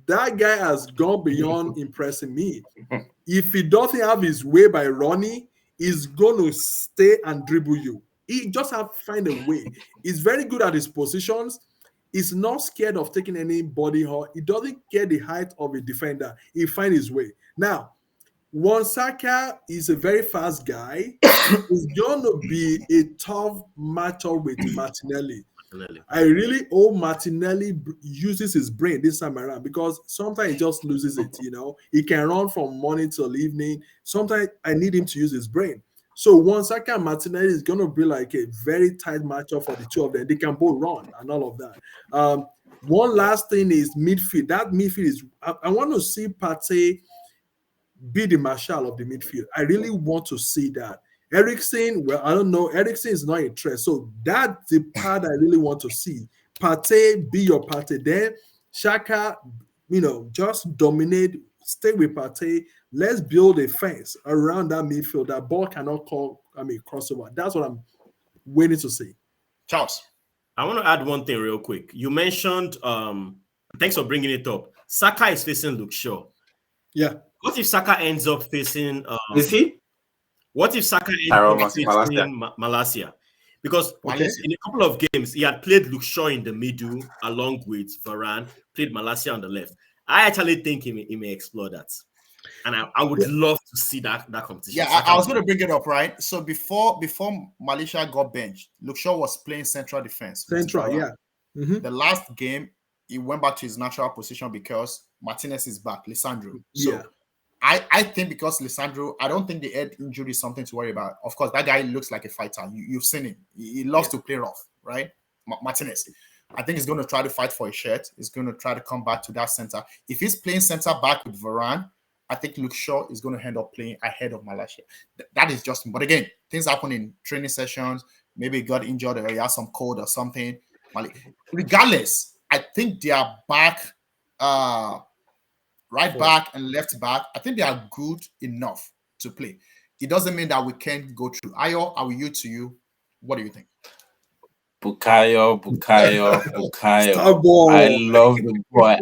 [SPEAKER 3] That guy has gone beyond impressing me. If he doesn't have his way by running, he's going to stay and dribble you. He just have to find a way. He's very good at his positions. He's not scared of taking any body hurt. He doesn't care the height of a defender. He finds his way. Now, Wan-Bissaka is a very fast guy. It's going to be a tough matchup with Martinelli. I really hope Martinelli uses his brain this time around, because sometimes he just loses it, He can run from morning till evening. Sometimes I need him to use his brain. So Wan-Bissaka and Martinelli is going to be like a very tight matchup for the two of them. They can both run and all of that. One last thing is midfield. That midfield is, I want to see Partey be the marshal of the midfield. I really want to see that. Eriksen, well, I don't know. Eriksen is not interested. So that's the part I really want to see. Partey, be your Partey. Then Xhaka, just dominate, stay with Partey. Let's build a fence around that midfield. That ball cannot crossover. That's what I'm waiting to see.
[SPEAKER 1] Charles.
[SPEAKER 2] I want to add one thing real quick. You mentioned, thanks for bringing it up. Saka is facing Luke Shaw.
[SPEAKER 3] Yeah.
[SPEAKER 2] What if Saka ends up facing...
[SPEAKER 4] Is he?
[SPEAKER 2] What if Saka ends up facing Malacia? Because in a couple of games, he had played Luke Shaw in the middle along with Varane, played Malacia on the left. I actually think he may explore that. And I would love to see that competition.
[SPEAKER 1] Yeah, I was going to bring it up, right? So before Malacia got benched, Luke Shaw was playing central defense.
[SPEAKER 3] Central, yeah. Mm-hmm.
[SPEAKER 1] The last game, he went back to his natural position because Martinez is back, Lisandro. So I think because Lisandro, I don't think the head injury is something to worry about. Of course, that guy looks like a fighter. You've seen him. He loves to play rough, right? Martinez. I think he's going to try to fight for a shirt. He's going to try to come back to that center. If he's playing center back with Varane, I think Luke Shaw is going to end up playing ahead of Malacia. That is just, but again, things happen in training sessions. Maybe he got injured or he has some cold or something. Regardless, I think they are back, right back and left back. I think they are good enough to play. It doesn't mean that we can't go through. Ayo, I will yield to you. What do you think?
[SPEAKER 4] Bukayo. I love the boy.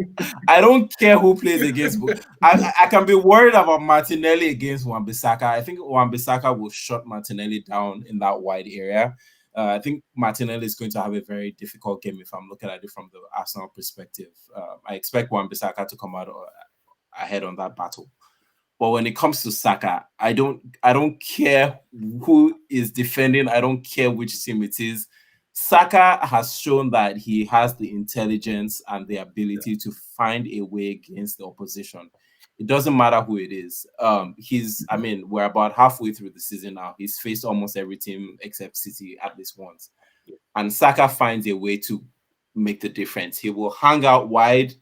[SPEAKER 4] I don't care who plays against. I can be worried about Martinelli against Wan-Bissaka. I think Wan-Bissaka will shut Martinelli down in that wide area. I think Martinelli is going to have a very difficult game if I'm looking at it from the Arsenal perspective. I expect Wan-Bissaka to come out ahead on that battle. But when it comes to Saka, I don't care who is defending. I don't care which team it is. Saka has shown that he has the intelligence and the ability to find a way against the opposition. It doesn't matter who it is. We're about halfway through the season now. He's faced almost every team except City at least once. And Saka finds a way to make the difference. He will hang out wide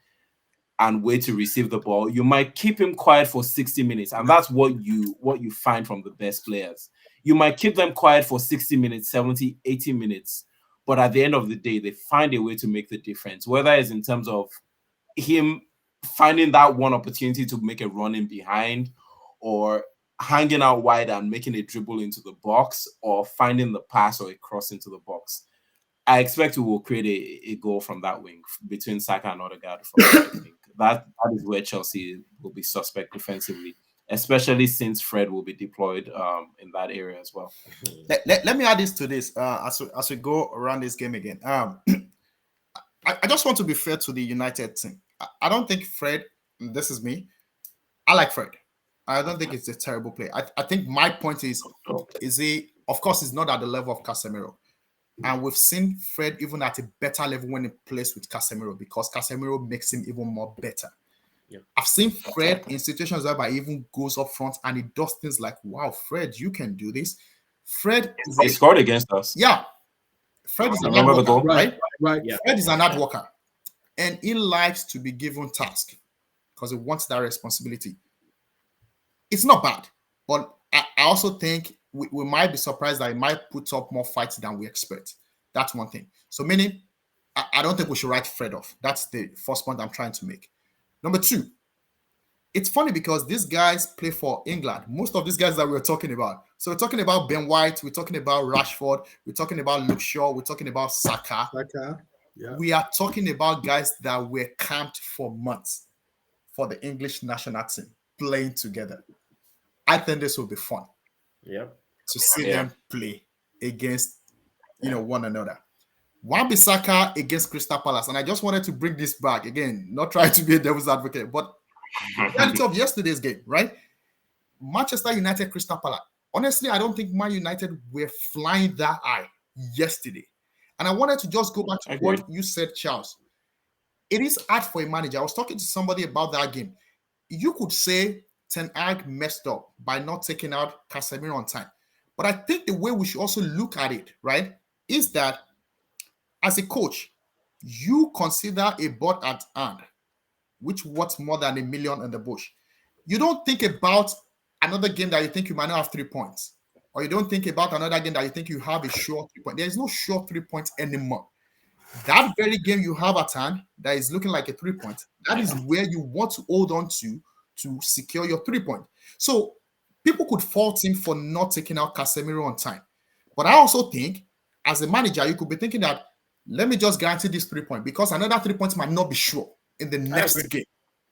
[SPEAKER 4] and wait to receive the ball. You might keep him quiet for 60 minutes, and that's what you find from the best players. You might keep them quiet for 60 minutes, 70, 80 minutes. But at the end of the day, they find a way to make the difference, whether it's in terms of him finding that one opportunity to make a run in behind, or hanging out wide and making a dribble into the box, or finding the pass or a cross into the box. I expect we will create a goal from that wing between Saka and Odegaard. That is where Chelsea will be suspect defensively, especially since Fred will be deployed in that area as well.
[SPEAKER 1] Let me add this to this as we go around this game again. I just want to be fair to the United team. I don't think Fred, this is me, I like Fred. I don't think it's a terrible play. I think my point is he, of course, he's not at the level of Casemiro. And we've seen Fred even at a better level when he plays with Casemiro, because Casemiro makes him even more better. Yeah. I've seen Fred in situations where he even goes up front and he does things like, wow, Fred, you can do this. Fred
[SPEAKER 4] he scored against us.
[SPEAKER 1] Yeah. Fred is an hard worker, right?
[SPEAKER 3] Yeah.
[SPEAKER 1] Fred is an hard worker. And he likes to be given tasks because he wants that responsibility. It's not bad. But I also think we might be surprised that he might put up more fights than we expect. That's one thing. So meaning, I don't think we should write Fred off. That's the first point I'm trying to make. Number two, it's funny because these guys play for England. Most of these guys that we're talking about. So we're talking about Ben White, we're talking about Rashford, we're talking about Luke Shaw, we're talking about Saka.
[SPEAKER 3] Yeah.
[SPEAKER 1] We are talking about guys that were camped for months for the English national team playing together. I think this will be fun
[SPEAKER 2] Yep.
[SPEAKER 1] to see
[SPEAKER 4] Yeah.
[SPEAKER 1] them play against one another. Wan-Bissaka against Crystal Palace, and I just wanted to bring this back again, not trying to be a devil's advocate, but the reality of yesterday's game, right? Manchester United, Crystal Palace. Honestly, I don't think Man United were flying that high yesterday. And I wanted to just go back to
[SPEAKER 4] Agreed.
[SPEAKER 1] what you said, Charles. It is hard for a manager. I was talking to somebody about that game. You could say Ten Hag messed up by not taking out Casemiro on time. But I think the way we should also look at it, right, is that as a coach, you consider a bird at hand, which worth more than $1 million in the bush. You don't think about another game that you think you might not have 3 points, or you don't think about another game that you think you have a sure 3 point. There is no sure 3 points anymore. That very game you have at hand that is looking like a 3 point, that is where you want to hold on to secure your 3 point. So people could fault him for not taking out Casemiro on time. But I also think as a manager, you could be thinking that let me just guarantee this 3 point because another 3 points might not be sure in the next game.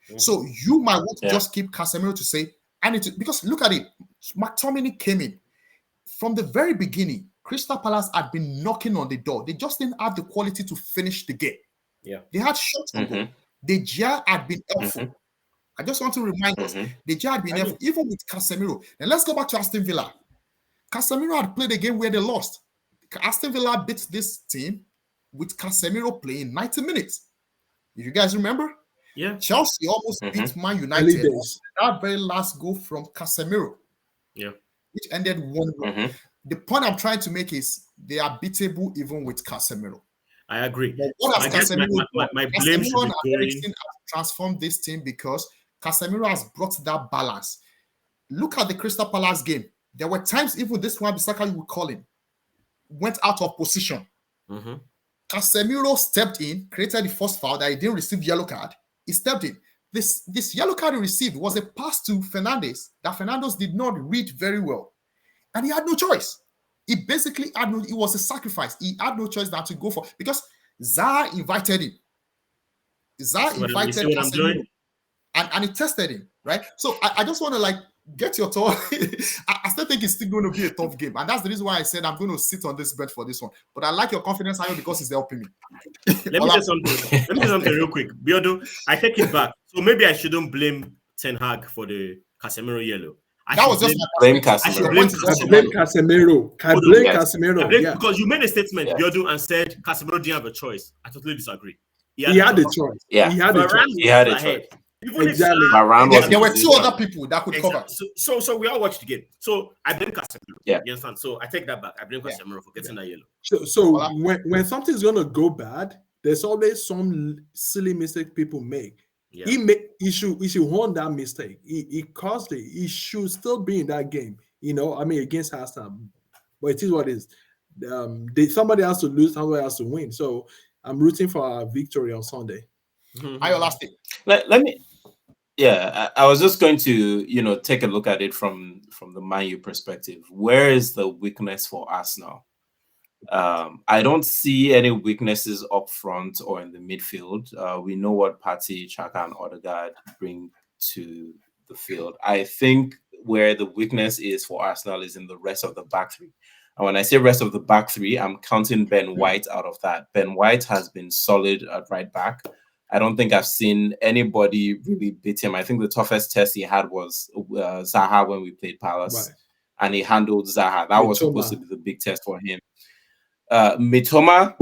[SPEAKER 1] Mm-hmm. So you might want to just keep Casemiro to say, I need to, because look at it. McTominay came in from the very beginning. Crystal Palace had been knocking on the door. They just didn't have the quality to finish the game.
[SPEAKER 2] Yeah,
[SPEAKER 1] they had shots on goal. The Gea had been helpful. I just want to remind us, the Gea had been helpful, even with Casemiro. And let's go back to Aston Villa. Casemiro had played a game where they lost. Aston Villa beat this team with Casemiro playing 90 minutes. If you guys remember, Chelsea almost beat Man United. That very last goal from Casemiro, which ended 1-1. The point I'm trying to make is they are beatable even with Casemiro.
[SPEAKER 2] I agree.
[SPEAKER 1] But what has Casemiro done?
[SPEAKER 2] My blame should be going.
[SPEAKER 1] Eriksen has transformed this team because Casemiro has brought that balance. Look at the Crystal Palace game. There were times even this one, Bissaka, you would call him, went out of position. Casemiro stepped in, created the first foul that he didn't receive yellow card. He stepped in. This yellow card he received was a pass to Fernandes that Fernandes did not read very well. And he had no choice. He basically had no, it was a sacrifice. He had no choice than to go for, because Zaha invited him. Zaha invited Casemiro and he tested him, right? So I just want to get your thought. I still think it's still going to be a tough game. And that's the reason why I said I'm going to sit on this bench for this one. But I like your confidence, Ayo, because it's helping me.
[SPEAKER 2] Let me say something real quick. Biodo, I take it back. So maybe I shouldn't blame Ten Hag for the Casemiro yellow.
[SPEAKER 4] That was just blame Casemiro.
[SPEAKER 3] I blame Casemiro.
[SPEAKER 2] Because you made a statement, Biodo, and said Casemiro didn't have a choice. I totally disagree.
[SPEAKER 3] He had a choice.
[SPEAKER 4] Yeah,
[SPEAKER 3] he had a choice.
[SPEAKER 4] He had a choice.
[SPEAKER 3] Exactly.
[SPEAKER 1] There were two other people that could cover.
[SPEAKER 2] So we all watched the game. So I blame Casemiro.
[SPEAKER 4] Yeah.
[SPEAKER 2] You understand? So I take that back. I blame Casemiro for getting that yellow.
[SPEAKER 3] So when something's gonna go bad, there's always some silly mistake people make. Yeah. He should own that mistake. He caused it. He should still be in that game. Against Aston. But it is what it is. Somebody has to lose, somebody has to win. So I'm rooting for our victory on Sunday.
[SPEAKER 1] I last it.
[SPEAKER 4] Let me. Yeah, I was just going to take a look at it from the Man U perspective. Where is the weakness for Arsenal? I don't see any weaknesses up front or in the midfield. We know what Partey, Xhaka, and Odegaard bring to the field. I think where the weakness is for Arsenal is in the rest of the back three. And when I say rest of the back three, I'm counting Ben White out of that. Ben White has been solid at right back. I don't think I've seen anybody really beat him. I think the toughest test he had was Zaha when we played Palace. Right. And he handled Zaha. That was supposed to be the big test for him. Mitoma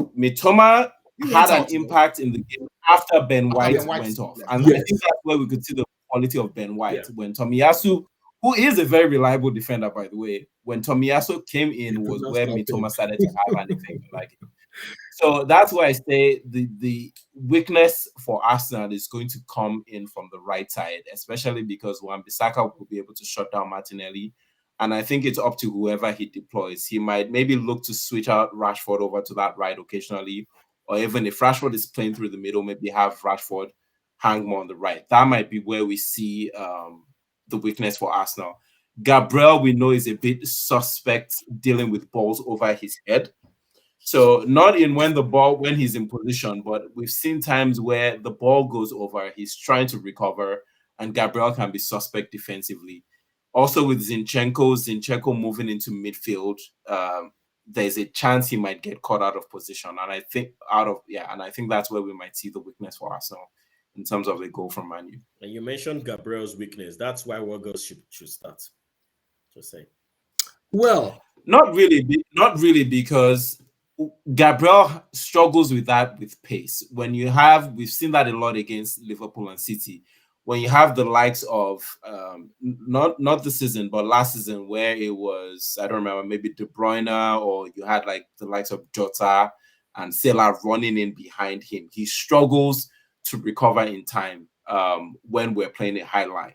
[SPEAKER 4] had an impact in the game after Ben White went off. And I think that's where we could see the quality of Ben White. When Tomiyasu, who is a very reliable defender, by the way, when Tomiyasu came in was where Mitoma started to have an effect like him. So that's why I say the weakness for Arsenal is going to come in from the right side, especially because Wan-Bissaka will be able to shut down Martinelli. And I think it's up to whoever he deploys. He might maybe look to switch out Rashford over to that right occasionally, or even if Rashford is playing through the middle, maybe have Rashford hang more on the right. That might be where we see the weakness for Arsenal. Gabriel, we know, is a bit suspect dealing with balls over his head. So not in when he's in position, but we've seen times where the ball goes over, he's trying to recover, and Gabriel can be suspect defensively. Also with Zinchenko moving into midfield, there's a chance he might get caught out of position, and I think that's where we might see the weakness for Arsenal in terms of the goal from Man U.
[SPEAKER 2] And you mentioned Gabriel's weakness. That's why Wargos should start. Just say.
[SPEAKER 3] Well,
[SPEAKER 4] not really, because Gabriel struggles with that with pace. We've seen that a lot against Liverpool and City. When you have the likes of not this season, but last season, where it was, I don't remember, maybe De Bruyne, or you had like the likes of Jota and Salah running in behind him, he struggles to recover in time when we're playing a high line.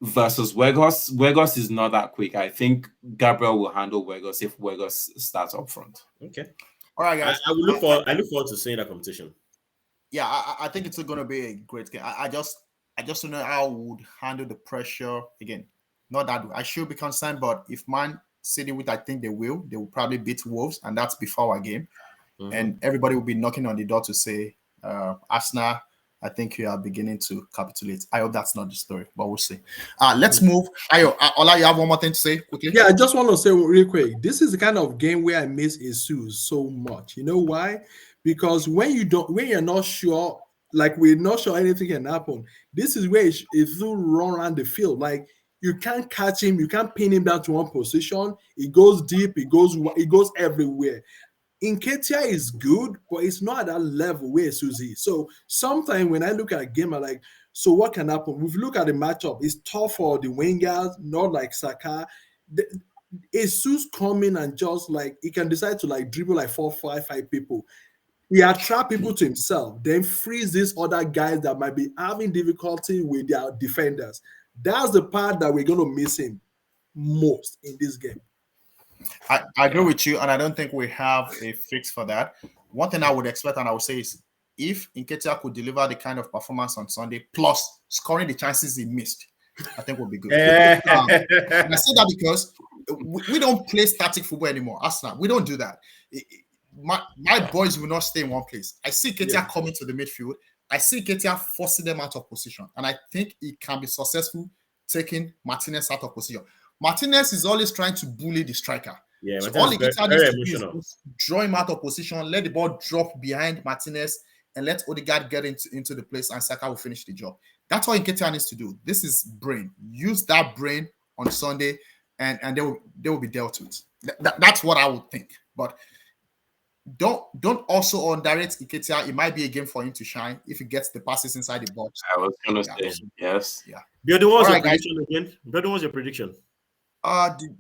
[SPEAKER 4] Versus Weghorst is not that quick. I think Gabriel will handle Weghorst if Weghorst starts up front.
[SPEAKER 2] Okay.
[SPEAKER 1] All right, guys.
[SPEAKER 2] I look forward to seeing that competition.
[SPEAKER 1] Yeah, I think it's going to be a great game. I just don't know how I would handle the pressure again. Not that I should be concerned, but if Man City, which I think they will probably beat Wolves, and that's before our game, and everybody will be knocking on the door to say, Arsenal, I think you are beginning to capitulate. I hope that's not the story, but we'll see. Let's move. Ola, you have one more thing to say quickly?
[SPEAKER 3] Yeah, I just want to say real quick. This is the kind of game where I miss Jesus so much. You know why? Because when you're not sure, like we're not sure anything can happen, this is where it will run around the field. Like you can't catch him, you can't pin him down to one position. It goes deep, it goes everywhere. Nketiah is good, but it's not at that level where Susie. So sometimes when I look at a game, I'm like, so what can happen? We've looked at the matchup. It's tough for the wingers, not like Saka. Jesus coming and just like he can decide to like dribble like 4, 5 people. He attract people to himself, then frees these other guys that might be having difficulty with their defenders. That's the part that we're going to miss him most in this game.
[SPEAKER 1] I agree with you, and I don't think we have a fix for that. One thing I would expect, and I would say, is if Nketiah could deliver the kind of performance on Sunday, plus scoring the chances he missed, I think would be good. And I say that because we don't play static football anymore. Arsenal, we don't do that. My boys will not stay in one place. I see Nketiah coming to the midfield. I see Nketiah forcing them out of position, and I think he can be successful taking Martinez out of position. Martinez is always trying to bully the striker.
[SPEAKER 2] Yeah,
[SPEAKER 1] so
[SPEAKER 2] all
[SPEAKER 1] he needs to do is draw him out of position, let the ball drop behind Martinez, and let Odegaard get into the place, and Saka will finish the job. That's what Nketiah needs to do. This is brain. Use that brain on Sunday, and they will be dealt with. That's what I would think. But don't also underrate Nketiah. It might be a game for him to shine if he gets the passes inside the box.
[SPEAKER 4] I was gonna say yes.
[SPEAKER 1] Yeah.
[SPEAKER 2] Beardo, what's your prediction again? Beardo, what's your prediction?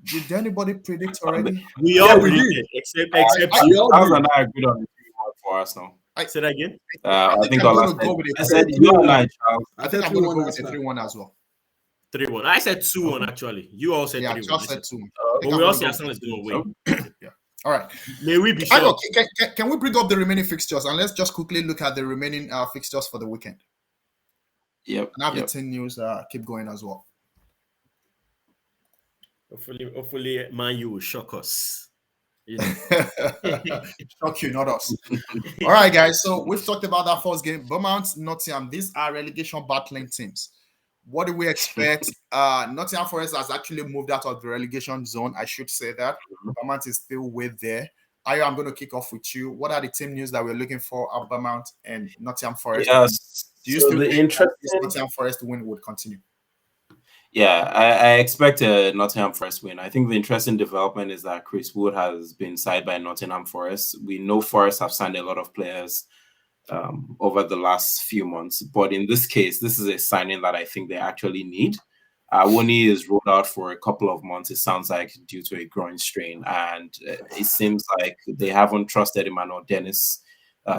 [SPEAKER 1] Did anybody predict already?
[SPEAKER 2] We all predicted, except
[SPEAKER 4] Charles and I agreed on the 3-1 for Arsenal.
[SPEAKER 2] Say that again.
[SPEAKER 4] I think
[SPEAKER 1] I'm going to go with it.
[SPEAKER 4] I said you and I, Charles.
[SPEAKER 1] I think I'm going to go with the 3-1 as well.
[SPEAKER 2] 3-1. I said 2-1 actually. You all said 3-1.
[SPEAKER 1] Charles said 2-1.
[SPEAKER 2] But we all say Arsenal is going to win.
[SPEAKER 1] Yeah. All right.
[SPEAKER 2] May we be sure?
[SPEAKER 1] Can we bring up the remaining fixtures, and let's just quickly look at the remaining fixtures for the weekend?
[SPEAKER 4] Yep.
[SPEAKER 1] And have the team news keep going as well.
[SPEAKER 2] Hopefully, Man U will shock us.
[SPEAKER 1] Shock you, not us. All right, guys. So we've talked about that first game. Bournemouth, Nottingham. These are relegation battling teams. What do we expect? Nottingham Forest has actually moved out of the relegation zone. I should say that. Bournemouth is still way there. Ayo, I'm going to kick off with you. What are the team news that we're looking for at Bournemouth and Nottingham Forest?
[SPEAKER 4] Yes.
[SPEAKER 1] Do you still think Nottingham Forest win would continue?
[SPEAKER 4] Yeah, I expect a Nottingham Forest win. I think the interesting development is that Chris Wood has been signed by Nottingham Forest. We know Forest have signed a lot of players over the last few months, but in this case, this is a signing that I think they actually need. Woni is rolled out for a couple of months, it sounds like, due to a groin strain, and it seems like they haven't trusted Emmanuel Dennis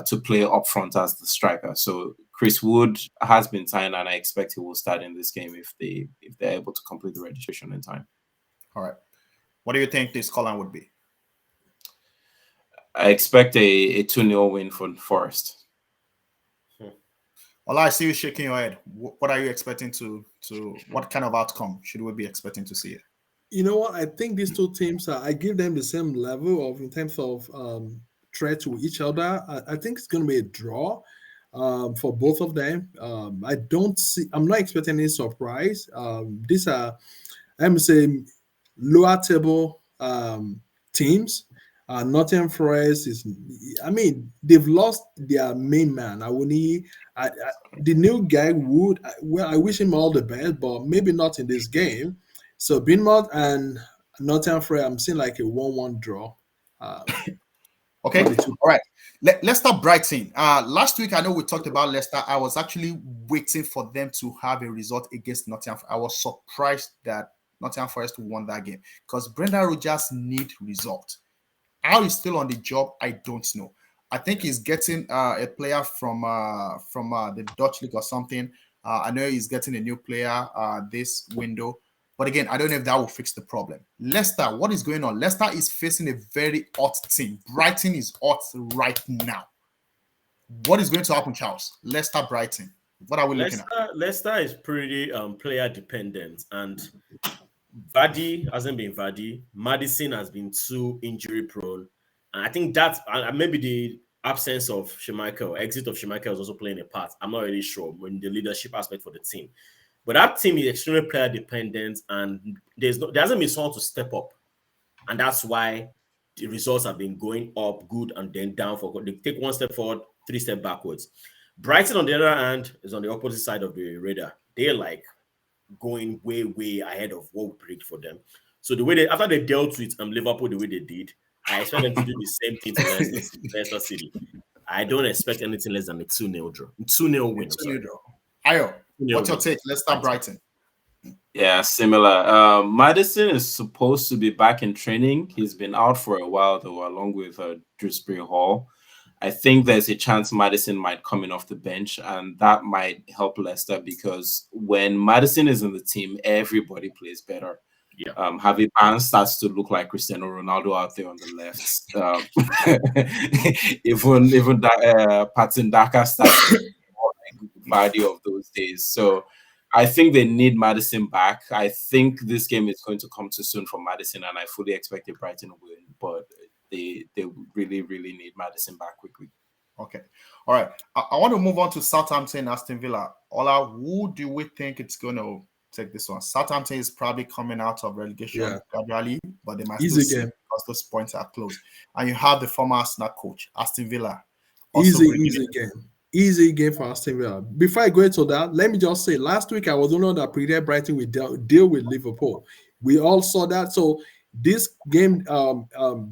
[SPEAKER 4] to play up front as the striker. So Chris Wood has been signed, and I expect he will start in this game if they're able to complete the registration in time.
[SPEAKER 1] All right. What do you think this scoreline would be?
[SPEAKER 4] I expect a 2-0 win for Forest.
[SPEAKER 1] Well, I see you shaking your head. What are you expecting to what kind of outcome should we be expecting to see?
[SPEAKER 3] You know what? I think these two teams, I give them the same level of in terms of threat to each other. I think it's going to be a draw for both of them. I'm not expecting any surprise. These are, I'm saying, lower table teams. Nottingham Forest is, I mean, they've lost their main man. The new guy Wood. Well, I wish him all the best, but maybe not in this game. So Bournemouth and Nottingham Forest, I'm seeing like a 1-1 draw.
[SPEAKER 1] Okay.
[SPEAKER 3] For the two.
[SPEAKER 1] All right. Let's start Brighton. Last week, I know we talked about Leicester. I was actually waiting for them to have a result against Nottingham. I was surprised that Nottingham Forest won that game because Brendan Rodgers need result. How he's still on the job, I don't know. I think he's getting a player from the Dutch league or something. I know he's getting a new player this window. But again, I don't know if that will fix the problem. Leicester, what is going on? Leicester is facing a very hot team. Brighton is hot right now. What is going to happen, Charles? Leicester, Brighton. What are we looking at?
[SPEAKER 2] Leicester is pretty player dependent, and Vardy hasn't been Vardy. Maddison has been too injury prone, and I think that maybe the absence of Schmeichel, exit of Schmeichel is also playing a part. I'm not really sure in the leadership aspect for the team. But that team is extremely player dependent, and there hasn't been someone to step up, and that's why the results have been going up good and then down. They take one step forward, 3 steps backwards. Brighton, on the other hand, is on the opposite side of the radar. They're like going way, way ahead of what we predict for them. So the way after they dealt with Liverpool the way they did, I expect them to do the same thing to Leicester City. I don't expect anything less than a 2-0 draw. 2-0 win.
[SPEAKER 1] 2-0 draw. Ayo. What's your take? Let's start Brighton.
[SPEAKER 4] Yeah, similar. Maddison is supposed to be back in training. He's been out for a while, though, along with Dewsbury Hall. I think there's a chance Maddison might come in off the bench, and that might help Leicester because when Maddison is in the team, everybody plays better.
[SPEAKER 2] Yeah.
[SPEAKER 4] Javi Barnes starts to look like Cristiano Ronaldo out there on the left. Even Patson Daka starts Vardy of those days. So I think they need Maddison back. I think this game is going to come too soon for Maddison, and I fully expect a Brighton to win, but they really, really need Maddison back quickly.
[SPEAKER 1] Okay. All right. I want to move on to Southampton, Aston Villa. Ola, who do we think it's going to take this one? Southampton is probably coming out of relegation gradually, but they might still see because those points are close. And you have the former Arsenal coach, Aston Villa.
[SPEAKER 3] Easy game for Aston Villa. Before I go into that, let me just say, last week I was the one that predicted Brighton would deal with Liverpool. We all saw that. So this game,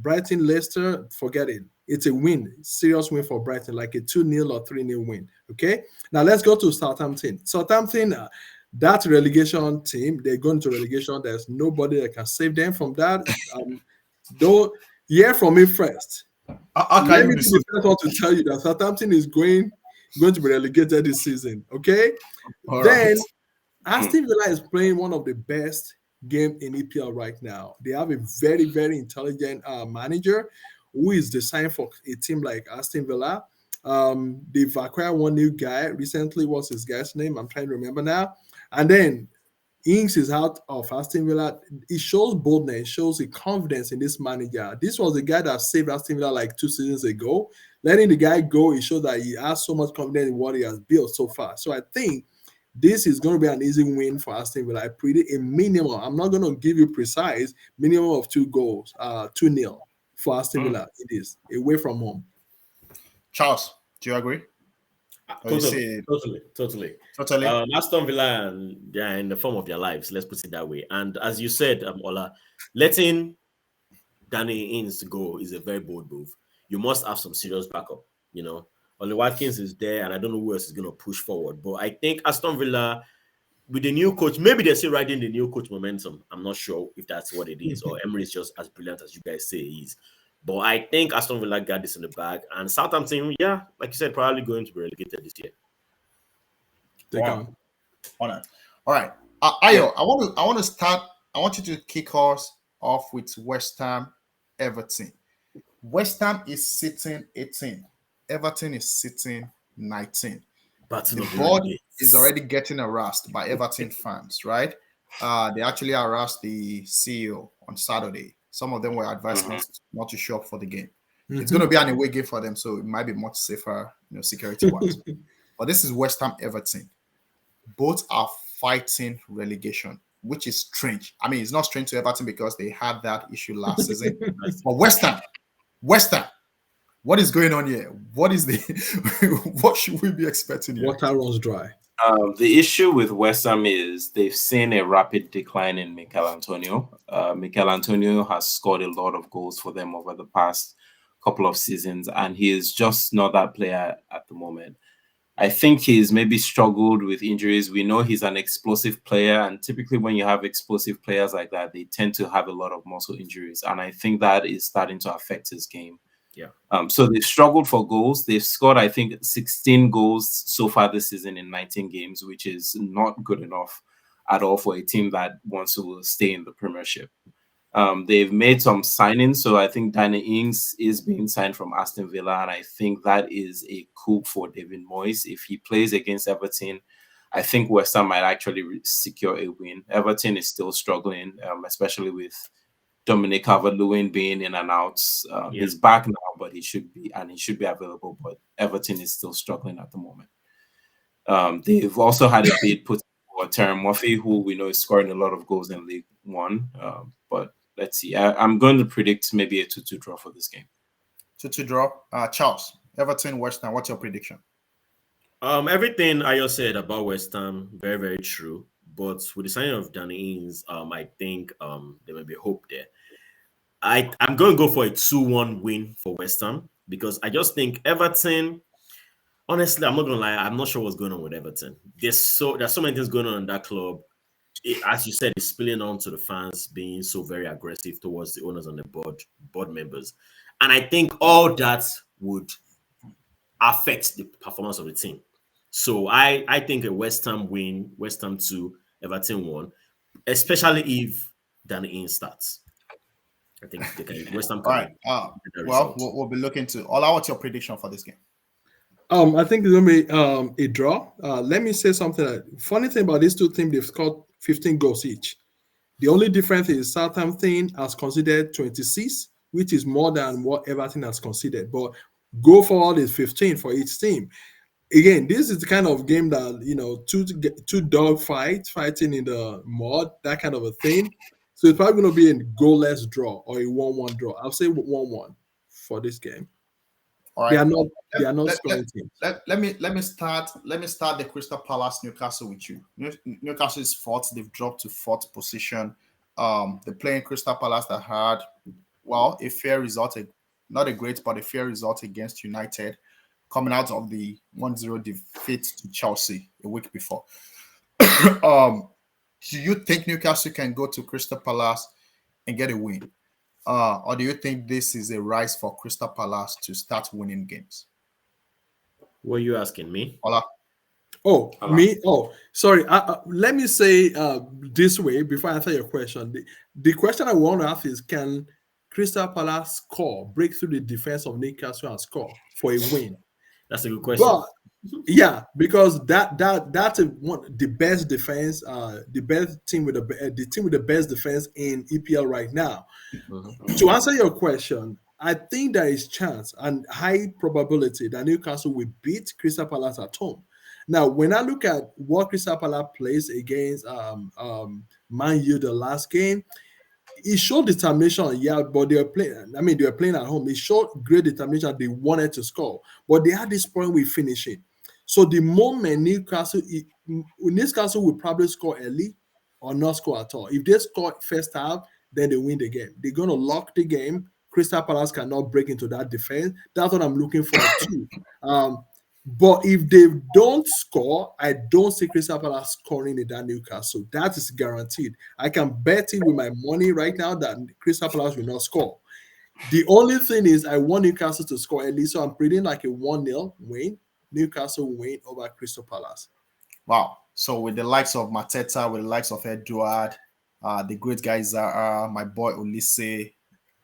[SPEAKER 3] Brighton Leicester, forget it. It's a win, serious win for Brighton, like a 2-0 or 3-0 win. Okay. Now let's go to Southampton. Southampton, that relegation team, they're going to relegation. There's nobody that can save them from that. Don't hear from me first. Let me be the first one to tell you that Southampton is going to be relegated this season. Okay. Then Aston Villa is playing one of the best games in EPL right now. They have a very, very intelligent manager who is designed for a team like Aston Villa. They've acquired one new guy recently. What's his guy's name? I'm trying to remember now. And then Ings is out of Aston Villa. It shows boldness, it shows the confidence in this manager. This was the guy that saved Aston Villa like 2 seasons ago. Letting the guy go, it shows that he has so much confidence in what he has built so far. So I think this is going to be an easy win for Aston Villa. I predict a minimum. I'm not going to give you precise minimum of 2 goals, 2-0 for Aston Villa. It is away from home.
[SPEAKER 1] Charles, do you agree?
[SPEAKER 2] Totally. Aston Villa, they're in the form of their lives. Let's put it that way. And as you said, Ola, letting Danny Ings go is a very bold move. You must have some serious backup. You know, Oli Watkins is there, and I don't know who else is going to push forward. But I think Aston Villa, with the new coach, maybe they're still riding the new coach momentum. I'm not sure if that's what it is, or Emery is just as brilliant as you guys say he is. But I think Aston Villa got this in the bag. And Southampton, yeah, like you said, probably going to be relegated this year.
[SPEAKER 1] Wow. All right. Ayo, I want to start. I want you to kick us off with West Ham, Everton. West Ham is sitting 18. Everton is sitting 19. The board is already getting harassed by Everton fans, right? They actually harassed the CEO on Saturday. Some of them were advised not to show up for the game. It's going to be an away game for them, so it might be much safer, security-wise. But this is West Ham Everton. Both are fighting relegation, which is strange. I mean, it's not strange to Everton because they had that issue last season. But West Ham, what is going on here? What is what should we be expecting here?
[SPEAKER 3] Water runs dry.
[SPEAKER 4] The issue with West Ham is they've seen a rapid decline in Mikel Antonio. Mikel Antonio has scored a lot of goals for them over the past couple of seasons, and he is just not that player at the moment. I think he's maybe struggled with injuries. We know he's an explosive player, and typically when you have explosive players like that, they tend to have a lot of muscle injuries, and I think that is starting to affect his game.
[SPEAKER 2] Yeah.
[SPEAKER 4] So they've struggled for goals. They've scored, I think, 16 goals so far this season in 19 games, which is not good enough at all for a team that wants to stay in the Premiership. They've made some signings. So I think Danny Ings is being signed from Aston Villa, and I think that is a coup for David Moyes. If he plays against Everton, I think West Ham might actually secure a win. Everton is still struggling, especially with Dominic Calvert-Lewin being in and out. He's back now, but he should be available. But Everton is still struggling at the moment. They've also had a bid put for Terry Murphy, who we know is scoring a lot of goals in League One. But let's see. I'm going to predict maybe a 2-2 draw for this game.
[SPEAKER 1] 2-2 draw. Charles, Everton, West Ham. What's your prediction?
[SPEAKER 2] Everything Ayo said about West Ham, very, very true. But with the signing of Danny Ings, I think there may be hope there. I'm going to go for a 2-1 win for West Ham because I just think Everton, honestly, I'm not going to lie, I'm not sure what's going on with Everton. There's so many things going on in that club. As you said, it's spilling on to the fans being so very aggressive towards the owners and the board members. And I think all that would affect the performance of the team. So I think a West Ham win, West Ham 2, Everton 1, especially if Danny Ings starts. I think they can West Ham.
[SPEAKER 1] All right. Well, we'll be looking to. Ola, what's your prediction for this game?
[SPEAKER 3] I think it's gonna be a draw. Let me say something. Funny thing about these two teams, they've scored 15 goals each. The only difference is Southampton has considered 26, which is more than what Everton has considered. But goal forward is 15 for each team. Again, this is the kind of game that two dog fighting in the mud, that kind of a thing. So it's probably going to be a goalless draw or a 1-1 draw. I'll say 1-1 for this game.
[SPEAKER 1] All right.
[SPEAKER 3] They are not scoring teams.
[SPEAKER 1] Let me start the Crystal Palace Newcastle with you. Newcastle is fourth. They've dropped to fourth position. They're playing Crystal Palace that had a fair result, not a great, but a fair result against United, coming out of the 1-0 defeat to Chelsea a week before. Do you think Newcastle can go to Crystal Palace and get a win? Or do you think this is a rise for Crystal Palace to start winning games?
[SPEAKER 2] What are you asking me?
[SPEAKER 1] Ola.
[SPEAKER 3] Oh, me? Oh, sorry. Let me say this way before I answer your question. The question I want to ask is, can Crystal Palace break through the defense of Newcastle and score for a win?
[SPEAKER 2] That's a good question.
[SPEAKER 3] But, yeah, because that's the best defense, the best team with the team with the best defense in EPL right now. Mm-hmm. To answer your question, I think there is chance and high probability that Newcastle will beat Crystal Palace at home. Now, when I look at what Crystal Palace plays against Man Utd the last game, it showed determination, but they were playing at home. It showed great determination. They wanted to score, but they had this problem with finishing. So the moment Newcastle will probably score early or not score at all. If they score first half, then they win the game. They're going to lock the game. Crystal Palace cannot break into that defense. That's what I'm looking for too. But if they don't score, I don't see Crystal Palace scoring in that Newcastle. That is guaranteed. I can bet it with my money right now that Crystal Palace will not score. The only thing is I want Newcastle to score early, so I'm predicting like a 1-0 win. Newcastle win over Crystal Palace.
[SPEAKER 1] Wow. So with the likes of Mateta, with the likes of Edouard, the great guys are my boy Olise,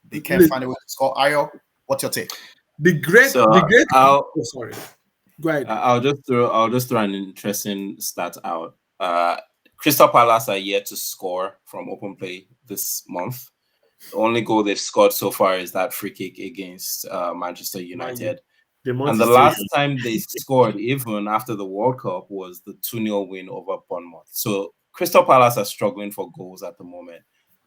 [SPEAKER 1] they can't find a way to score. Ayo, what's your take?
[SPEAKER 3] Sorry. Go ahead.
[SPEAKER 4] I'll just throw an interesting stat out. Crystal Palace are yet to score from open play this month. The only goal they've scored so far is that free kick against Manchester United. And the last time they scored, even after the World Cup, was the 2-0 win over Bournemouth. So Crystal Palace are struggling for goals at the moment.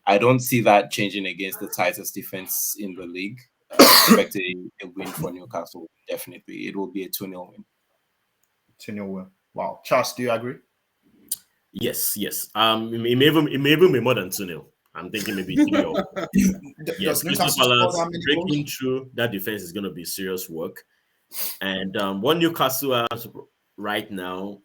[SPEAKER 4] I don't see that changing against the tightest defense in the league. Expect a win for Newcastle. Definitely. It will be a 2-0 win.
[SPEAKER 1] 2-0 win. Wow. Charles, do you agree?
[SPEAKER 2] Yes. It may even be more than 2-0. I'm thinking maybe 3-0. Yes, Crystal Palace breaking through that defense is going to be serious work. And what Newcastle has right now,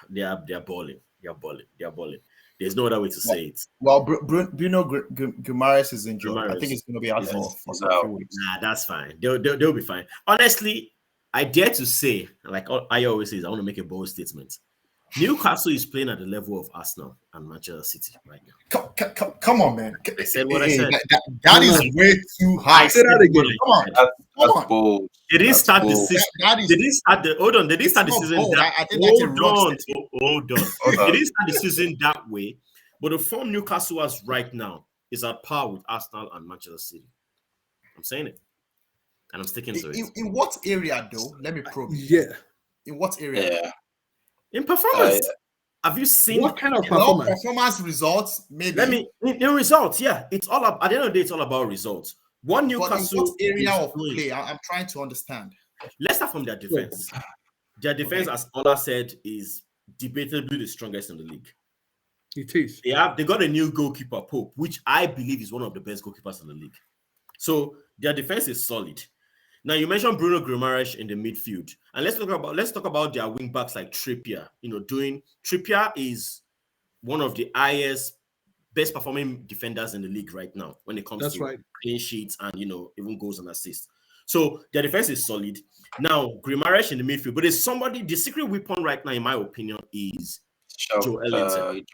[SPEAKER 2] they're balling. They're balling. There's no other way to say it.
[SPEAKER 1] Well, Bruno Guimaraes is injured. I think it's going to be out for a few weeks.
[SPEAKER 2] Nah, that's fine. They'll be fine. Honestly, I dare to say, like I always say, I want to make a bold statement. Newcastle is playing at the level of Arsenal and Manchester City right now.
[SPEAKER 1] Come on, man.
[SPEAKER 2] I said what I said.
[SPEAKER 1] That is way too high.
[SPEAKER 3] Say that again.
[SPEAKER 1] Come on.
[SPEAKER 4] Bold.
[SPEAKER 2] They didn't start the season. They didn't start the season. Hold on. They didn't start the season that way. But the form Newcastle has right now is at par with Arsenal and Manchester City. I'm saying it. And I'm sticking to it.
[SPEAKER 1] In what area, though? Let me probe.
[SPEAKER 3] Yeah.
[SPEAKER 1] In what area?
[SPEAKER 4] Yeah.
[SPEAKER 2] In performance. Have you seen
[SPEAKER 3] what kind of performance?
[SPEAKER 1] Performance results? Maybe.
[SPEAKER 2] Let me in results. Yeah, it's all about. At the end of the day, it's all about results. One Newcastle.
[SPEAKER 1] But in what area of play? I'm trying to understand.
[SPEAKER 2] Let's start from their defense. Their defense, as Ola said, is debatably the strongest in the league.
[SPEAKER 3] It is.
[SPEAKER 2] They got a new goalkeeper, Pope, which I believe is one of the best goalkeepers in the league. So their defense is solid. Now you mentioned Bruno Guimaraes in the midfield, and let's talk about their wing backs like Trippier. Trippier is one of the highest, best performing defenders in the league right now when it comes to clean sheets and even goals and assists. So their defense is solid. Now Guimaraes in the midfield, but there's somebody. The secret weapon right now, in my opinion, is Joelinton.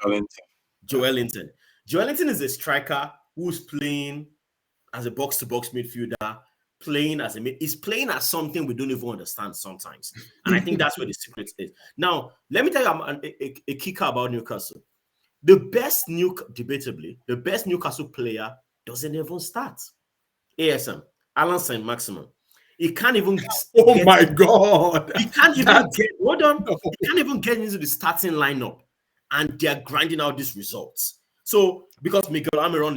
[SPEAKER 2] Joelinton is a striker who's playing as a box-to-box midfielder. He's playing as something we don't even understand sometimes, and I think that's where the secret is. Now, let me tell you a kicker about Newcastle. Debatably, the best Newcastle player doesn't even start. ASM, Alan Saint-Maximin. He can't even.
[SPEAKER 3] Oh my God!
[SPEAKER 2] He can't even get. Hold on. He can't even get into the starting lineup, and they're grinding out these results. So because Miguel Almiron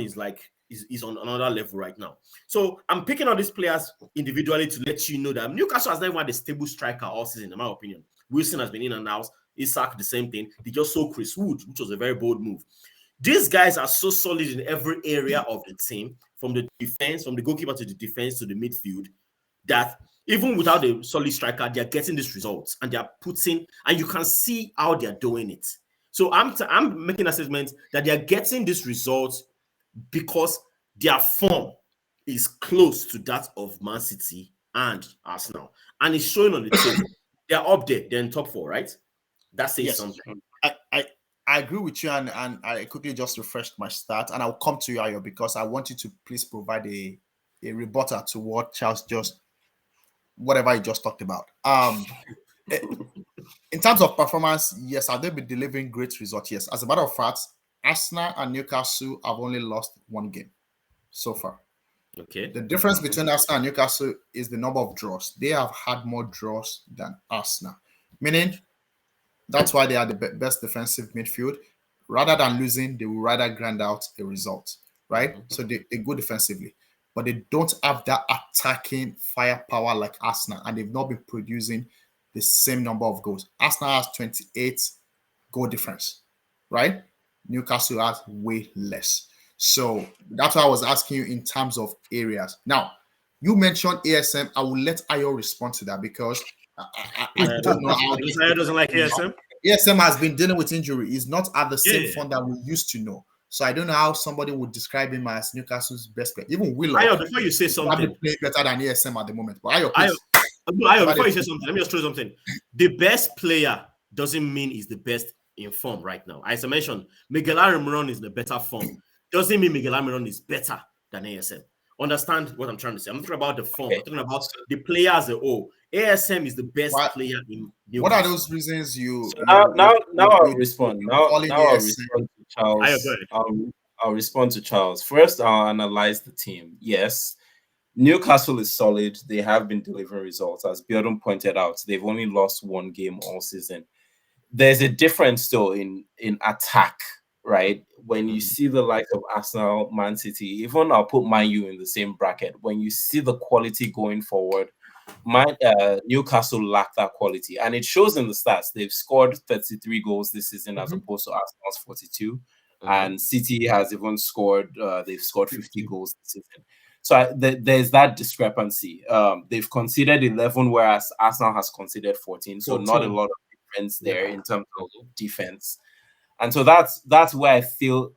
[SPEAKER 2] is on another level right now. So I'm picking all these players individually to let you know that Newcastle has never had a stable striker all season, in my opinion. Wilson has been in and out. Isak, the same thing. They just sold Chris Wood, which was a very bold move. These guys are so solid in every area of the team, from the defense, from the goalkeeper to the defense to the midfield, that even without a solid striker, they're getting these results and they're putting, and you can see how they're doing it. So I'm making a statement that they're getting these results because their form is close to that of Man City and Arsenal. And it's showing on the table. They're up there. They're in top 4, right? That says something.
[SPEAKER 1] I agree with you, and I quickly just refreshed my stat, and I'll come to you, Ayo, because I want you to please provide a rebuttal to what Charles whatever he just talked about. In terms of performance, yes, have they been delivering great results? Yes. As a matter of fact, Arsenal and Newcastle have only lost one game so far.
[SPEAKER 2] Okay.
[SPEAKER 1] The difference between Arsenal and Newcastle is the number of draws. They have had more draws than Arsenal, meaning that's why they are the best defensive midfield. Rather than losing, they will rather grind out a result, right? Mm-hmm. So they go defensively, but they don't have that attacking firepower like Arsenal, and they've not been producing the same number of goals. Arsenal has 28 goal difference, right? Newcastle has way less. So that's why I was asking you in terms of areas. Now, you mentioned ASM. I will let Ayo respond to that because I don't know how
[SPEAKER 2] Ayo doesn't like ASM.
[SPEAKER 1] ASM has been dealing with injury. He's not at the same form that we used to know. So I don't know how somebody would describe him as Newcastle's best player. Even Willow.
[SPEAKER 2] Ayo, before you say something,
[SPEAKER 1] play better than ASM at the moment. But Ayo,
[SPEAKER 2] before you say something, let me just throw something. The best player doesn't mean he's the best in form right now. As I mentioned, Miguel Almiron is the better form. Doesn't mean Miguel Almiron is better than ASM. Understand what I'm trying to say? I'm not talking about the form. I'm talking about the player as a whole. ASM is the best
[SPEAKER 1] What-
[SPEAKER 2] player in Newcastle.
[SPEAKER 1] What are those reasons you?
[SPEAKER 4] So now I'll
[SPEAKER 1] you
[SPEAKER 4] respond.
[SPEAKER 1] fall in
[SPEAKER 4] Now I'll
[SPEAKER 1] ASM?
[SPEAKER 4] respond to
[SPEAKER 2] Ayo,
[SPEAKER 4] Charles.
[SPEAKER 2] go ahead.
[SPEAKER 4] I'll respond to Charles. First, I'll analyze the team. Yes, Newcastle is solid. They have been delivering results. As Bjorn pointed out, they've only lost one game all season. There's a difference though in attack, right? When you see the likes of Arsenal, Man City, even I'll put Man U in the same bracket. When you see the quality going forward, Newcastle lack that quality, and it shows in the stats. They've scored 33 goals this season as opposed to Arsenal's 42, and City has even scored. They've scored 50 goals this season. So there's that discrepancy. They've conceded 11, whereas Arsenal has conceded 14. So not a lot of difference there in terms of defense. And so that's where I feel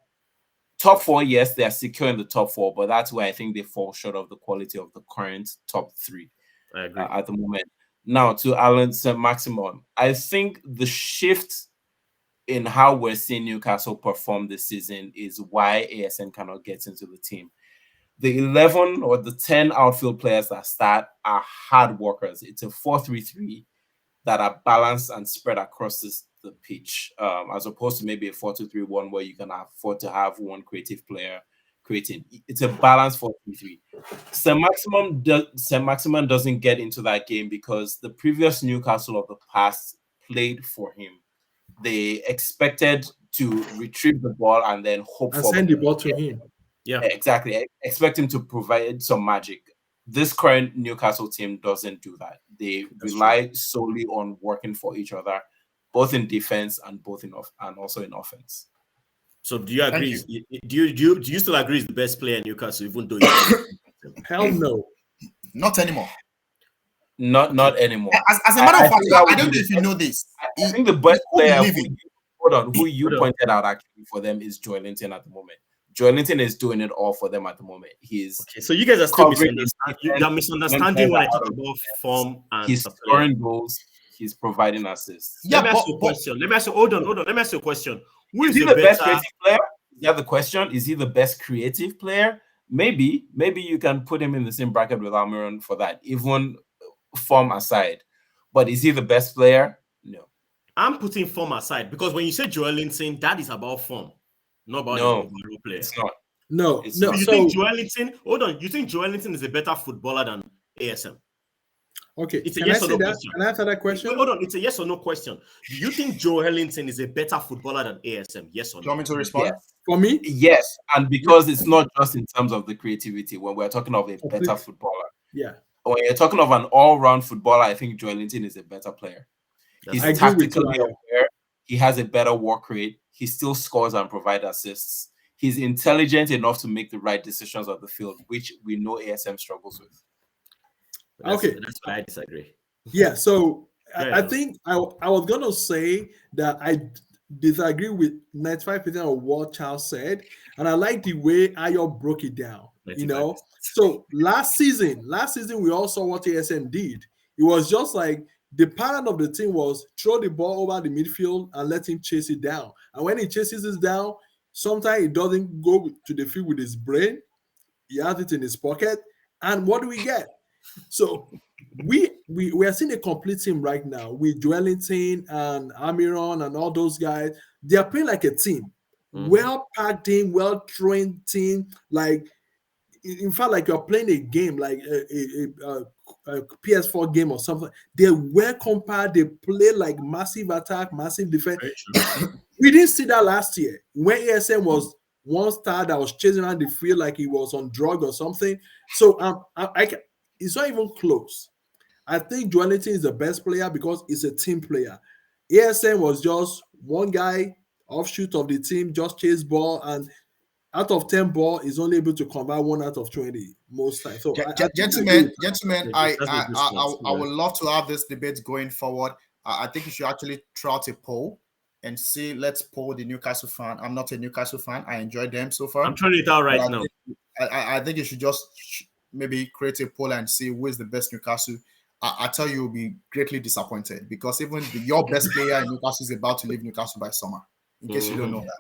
[SPEAKER 4] top four, yes, they are secure in the top four, but that's where I think they fall short of the quality of the current top three at the moment. Now to Alan St. Maximum, I think the shift in how we're seeing Newcastle perform this season is why ASN cannot get into the team. The 11 or the 10 outfield players that start are hard workers. It's a 4-3-3 that are balanced and spread across the pitch, as opposed to maybe a 4-2-3-1 where you can afford to have one creative player creating. It's a balanced 4-3-3. St. Maximum doesn't get into that game because the previous Newcastle of the past played for him. They expected to retrieve the ball and then hope
[SPEAKER 3] and
[SPEAKER 4] for
[SPEAKER 3] send the ball to him.
[SPEAKER 2] Yeah,
[SPEAKER 4] exactly. I expect him to provide some magic. This current Newcastle team doesn't do that. They rely solely on working for each other, both in defense and and also in offense.
[SPEAKER 2] So do you agree? Do you still agree he's the best player in Newcastle, even though
[SPEAKER 3] Hell no.
[SPEAKER 1] Not anymore.
[SPEAKER 4] Not anymore.
[SPEAKER 1] As a matter of fact, I don't know if you know this.
[SPEAKER 4] I think the best player who you pointed out actually for them is Joelinton at the moment. Joelinton is doing it all for them at the moment. He's
[SPEAKER 2] so you guys are still misunderstanding. You're misunderstanding when I talk about form and
[SPEAKER 4] he's scoring goals. He's providing assists.
[SPEAKER 2] Yeah, let me ask you a question. Let me ask you. Hold on. Let me ask you a question. Who
[SPEAKER 4] is he the best creative player? Is that the question? Is he the best creative player? Maybe you can put him in the same bracket with Almiron for that, even form aside. But is he the best player? No.
[SPEAKER 2] I'm putting form aside because when you say Joelinton, that is about form. Not about the overall player.
[SPEAKER 4] It's not.
[SPEAKER 3] No.
[SPEAKER 2] You think Joelinton? Hold on. You think Joelinton is a better footballer than ASM?
[SPEAKER 3] Okay.
[SPEAKER 2] It's a yes or no question.
[SPEAKER 3] Can I answer that question?
[SPEAKER 2] Hold on. It's a yes or no question. Do you think Joelinton is a better footballer than ASM? Yes or no?
[SPEAKER 1] Do you want me to respond?
[SPEAKER 4] Yes.
[SPEAKER 3] For me?
[SPEAKER 4] Yes. And because it's not just in terms of the creativity, when we're talking of a better footballer.
[SPEAKER 3] Yeah.
[SPEAKER 4] When you're talking of an all-round footballer, I think Joelinton is a better player. He's tactically aware. He has a better work rate. He still scores and provides assists. He's intelligent enough to make the right decisions on the field, which we know ASM struggles with.
[SPEAKER 2] That's why I disagree.
[SPEAKER 3] Yeah, so I think I was going to say that I disagree with 95% of what Charles said, and I like the way Ayo broke it down. 95%. So last season we all saw what ASM did. It was just like the pattern of the team was throw the ball over the midfield and let him chase it down. And when he chases it down, sometimes he doesn't go to the field with his brain. He has it in his pocket. And what do we get? So we are seeing a complete team right now with Joelinton and Almiron and all those guys. They are playing like a team. Well-packed team, well-trained team. Like, in fact, like you're playing a game, like a PS4 game or something. They're well compared. They play like massive attack, massive defense. We didn't see that last year when ASM was one star that was chasing around the field like he was on drug or something. So it's not even close. I think Joelinton is the best player because he's a team player. ASM was just one guy, offshoot of the team, just chase ball, and out of 10 ball is only able to convert 1 out of 20 most times. So
[SPEAKER 1] gentlemen, I would love to have this debate going forward. I think you should actually throw out a poll and see. Let's poll the Newcastle fan. I'm not a Newcastle fan. I enjoy them so far.
[SPEAKER 2] I'm trying it out right now.
[SPEAKER 1] I think you should just maybe create a poll and see who is the best Newcastle. I tell you, you'll be greatly disappointed because even your best player in Newcastle is about to leave Newcastle by summer. In case you don't know that.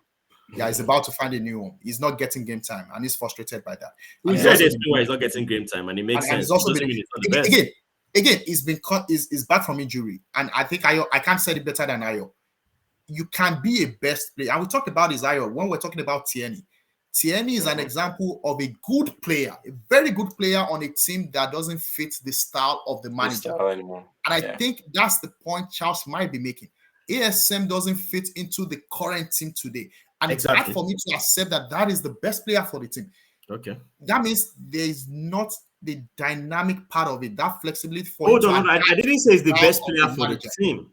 [SPEAKER 1] Yeah, he's about to find a new home. He's not getting game time, and he's frustrated by that.
[SPEAKER 2] He said why he's not getting game time, and it makes sense.
[SPEAKER 1] It's also
[SPEAKER 2] again,
[SPEAKER 1] again, he's been is back from injury, and I think I can't say it better than Ayo. You can be a best player, and we talked about his Ayo when we're talking about Tierney. Tierney is an example of a good player, a very good player on a team that doesn't fit the style of the manager.
[SPEAKER 4] Anymore.
[SPEAKER 1] And I think that's the point Charles might be making. ASM doesn't fit into the current team today. And it's hard for me to accept that is the best player for the team.
[SPEAKER 2] Okay.
[SPEAKER 1] That means there is not the dynamic part of it, that flexibility for
[SPEAKER 2] Hold on. I didn't say he's the best player for the team.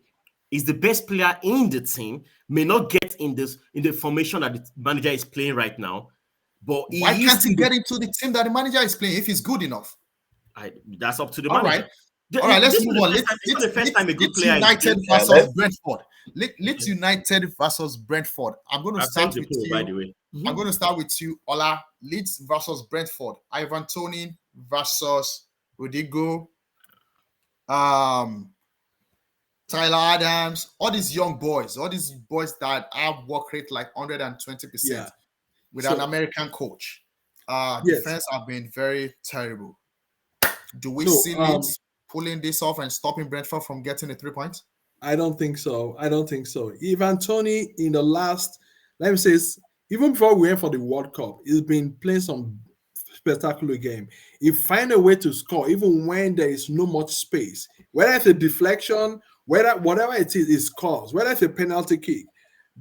[SPEAKER 2] He's the best player in the team. May not get in the formation that the manager is playing right now. But
[SPEAKER 1] why can't he get into the team that the manager is playing if he's good enough?
[SPEAKER 2] That's up to the manager.
[SPEAKER 1] All right, let's move on. Let's United versus Brentford. Let's United versus Brentford. I'm going to start with you. By the way, I'm going to start with you, Ola. Leeds versus Brentford. Ivan Toney versus Rodrigo. Tyler Adams. All these young boys. All these boys that have work rate like 120% with an American coach. Defense have been very terrible. Do we see Leeds pulling this off and stopping Brentford from getting the 3 points?
[SPEAKER 3] I don't think so. Ivan Toney in the last, let me say, even before we went for the World Cup, he's been playing some spectacular game. He find a way to score even when there is no much space. Whether it's a deflection, whatever it is, it scores. Whether it's a penalty kick,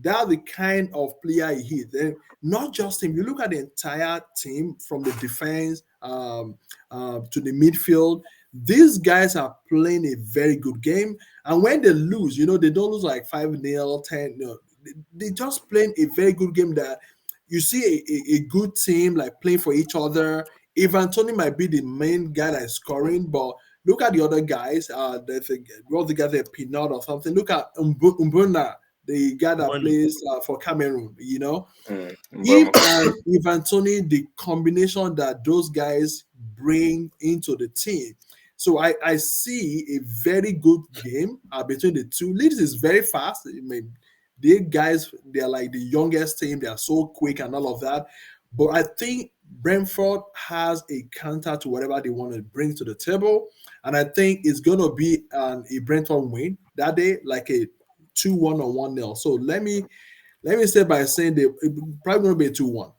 [SPEAKER 3] that's the kind of player he is. And not just him. You look at the entire team from the defense to the midfield. These guys are playing a very good game. And when they lose, they don't lose like 5-0, 10. No, they just playing a very good game that you see a good team like playing for each other. Ivan Toney might be the main guy that is scoring, but look at the other guys. There's the guy there, Pinot or something. Look at Mbuna, the guy that plays for Cameroon, Him and Ivan Toney, the combination that those guys bring into the team. So I see a very good game between the two. Leeds is very fast. They're like the youngest team. They are so quick and all of that. But I think Brentford has a counter to whatever they want to bring to the table. And I think it's going to be a Brentford win that day, like a 2-1 or 1-0. So let me say by saying they're probably going to be a 2-1.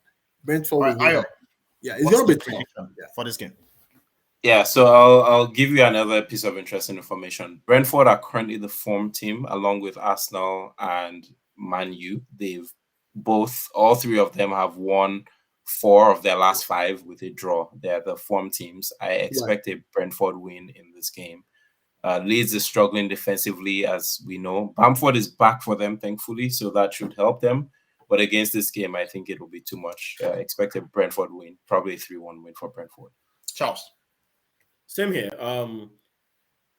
[SPEAKER 3] Brentford will win. Yeah, it's going to be tough
[SPEAKER 1] for this game.
[SPEAKER 4] Yeah, so I'll give you another piece of interesting information. Brentford are currently the form team, along with Arsenal and Man Utd. All three of them have won 4 of their last 5 with a draw. They're the form teams. I expect a Brentford win in this game. Leeds is struggling defensively, as we know. Bamford is back for them, thankfully, so that should help them. But against this game, I think it will be too much. Expect a Brentford win, probably a 3-1 win for Brentford.
[SPEAKER 1] Charles.
[SPEAKER 2] Same here.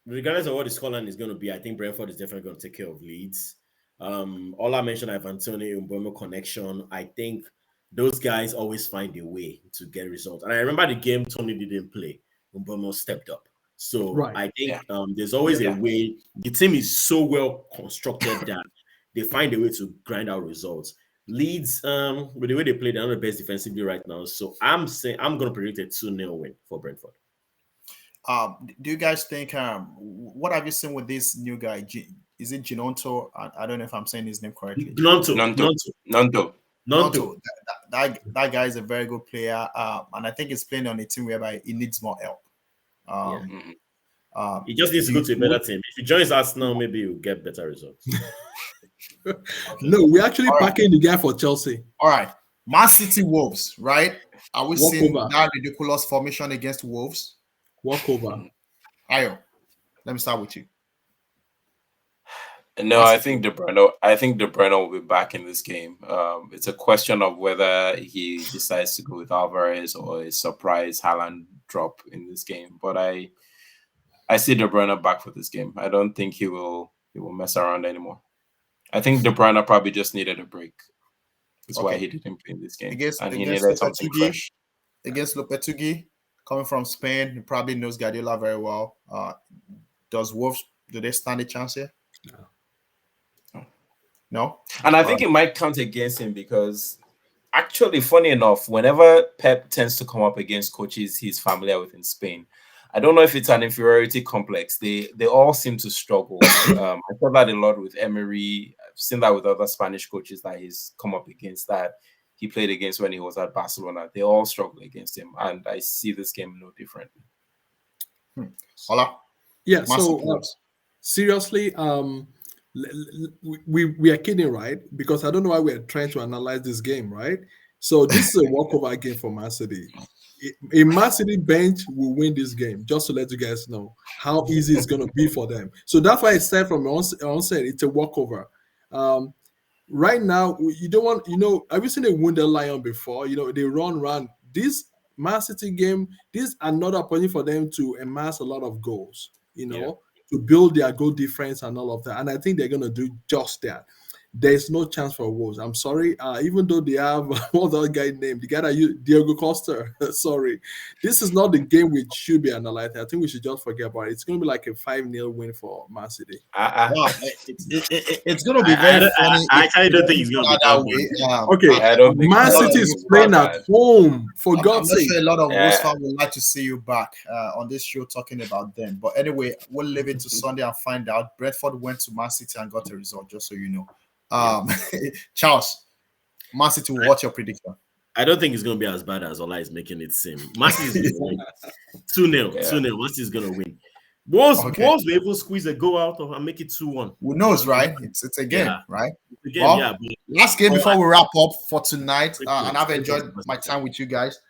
[SPEAKER 2] Regardless of what the scoreline is going to be, I think Brentford is definitely going to take care of Leeds. All I mentioned, Ivan Toney, Mbeumo connection. I think those guys always find a way to get results. And I remember the game Toney didn't play. Mbeumo stepped up. So I think there's always a way. The team is so well constructed that they find a way to grind out results. Leeds, with the way they play, they're not the best defensively right now. So I'm going to predict a 2-0 win for Brentford.
[SPEAKER 1] Do you guys think what have you seen with this new guy? Is it Ginonto? I don't know if I'm saying his name correctly.
[SPEAKER 4] Nonto.
[SPEAKER 1] That guy is a very good player, and I think he's playing on a team whereby he needs more help.
[SPEAKER 2] He just needs to go to a better team. If he joins Arsenal, maybe he'll get better results.
[SPEAKER 3] No, we're actually packing the guy for Chelsea.
[SPEAKER 1] All right, Man City Wolves, right? Are we seeing that ridiculous formation against Wolves?
[SPEAKER 3] Walkover.
[SPEAKER 1] Ayo, let me start with you.
[SPEAKER 4] No, I think De Bruyne will be back in this game. It's a question of whether he decides to go with Alvarez or a surprise Haaland drop in this game. But I see De Bruyne back for this game. I don't think he will mess around anymore. I think De Bruyne probably just needed a break. That's why he didn't play in this game. And he needed something fresh.
[SPEAKER 1] Against Lopetegui, coming from Spain, he probably knows Guardiola very well. Does Wolves, do they stand a chance here? No?
[SPEAKER 4] And I think it might count against him because actually, funny enough, whenever Pep tends to come up against coaches he's familiar with in Spain, I don't know if it's an inferiority complex. They all seem to struggle. I saw that a lot with Emery. I've seen that with other Spanish coaches that he's come up against, that he played against when he was at Barcelona. They all struggle against him, and I see this game no differently.
[SPEAKER 1] Hola.
[SPEAKER 3] Yeah. So seriously, we are kidding, right? Because I don't know why we are trying to analyze this game, right? So this is a walkover game for Man City. A Man City bench will win this game, just to let you guys know how easy it's going to be for them. So that's why I said from onset, it's a walkover. Right now, you don't want, have you seen a wounded lion before? They run. This Man City game, this is another opportunity for them to amass a lot of goals, to build their goal difference and all of that. And I think they're going to do just that. There's no chance for Wolves. I'm sorry. Even though they have what's that guy named? The guy that Diego Costa. Sorry. This is not the game we should be analyzing. I think we should just forget about it. It's going to be like a 5-0 win for Man City.
[SPEAKER 1] It's going to be very funny.
[SPEAKER 2] I actually don't think it's going to be that way.
[SPEAKER 3] Okay. Man City is playing at home. For God's sake.
[SPEAKER 1] I'm not sure a lot of Wolves fans would like to see you back on this show talking about them. But anyway, we'll leave it to Sunday and find out. Brentford went to Man City and got a result, just so you know. Charles, Man City, what's your prediction?
[SPEAKER 2] I don't think it's going to be as bad as Ola is making it seem. Man City is going to win 2-0. 2-0. Man City is going to win. Wolves will even squeeze a goal out and make it 2-1.
[SPEAKER 1] Who knows, right? It's a game, right?
[SPEAKER 2] It's a game,
[SPEAKER 1] last game before we wrap up for tonight, and I've enjoyed my time with you guys.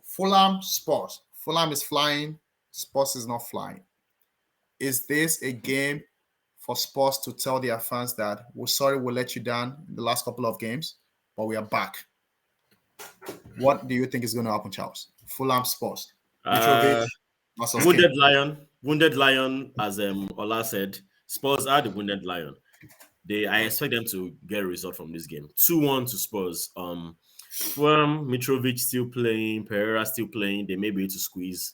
[SPEAKER 1] Fulham, Spurs. Fulham is flying. Spurs is not flying. Is this a game for Spurs to tell their fans that we're sorry we let you down in the last couple of games, but we are back? What do you think is going to happen, Charles? Fulham, Spurs.
[SPEAKER 2] Wounded lion, as Ola said. Spurs are the wounded lion. I expect them to get a result from this game. 2-1 to Spurs. Fulham, Mitrovic still playing, Pereira still playing. They may be able to squeeze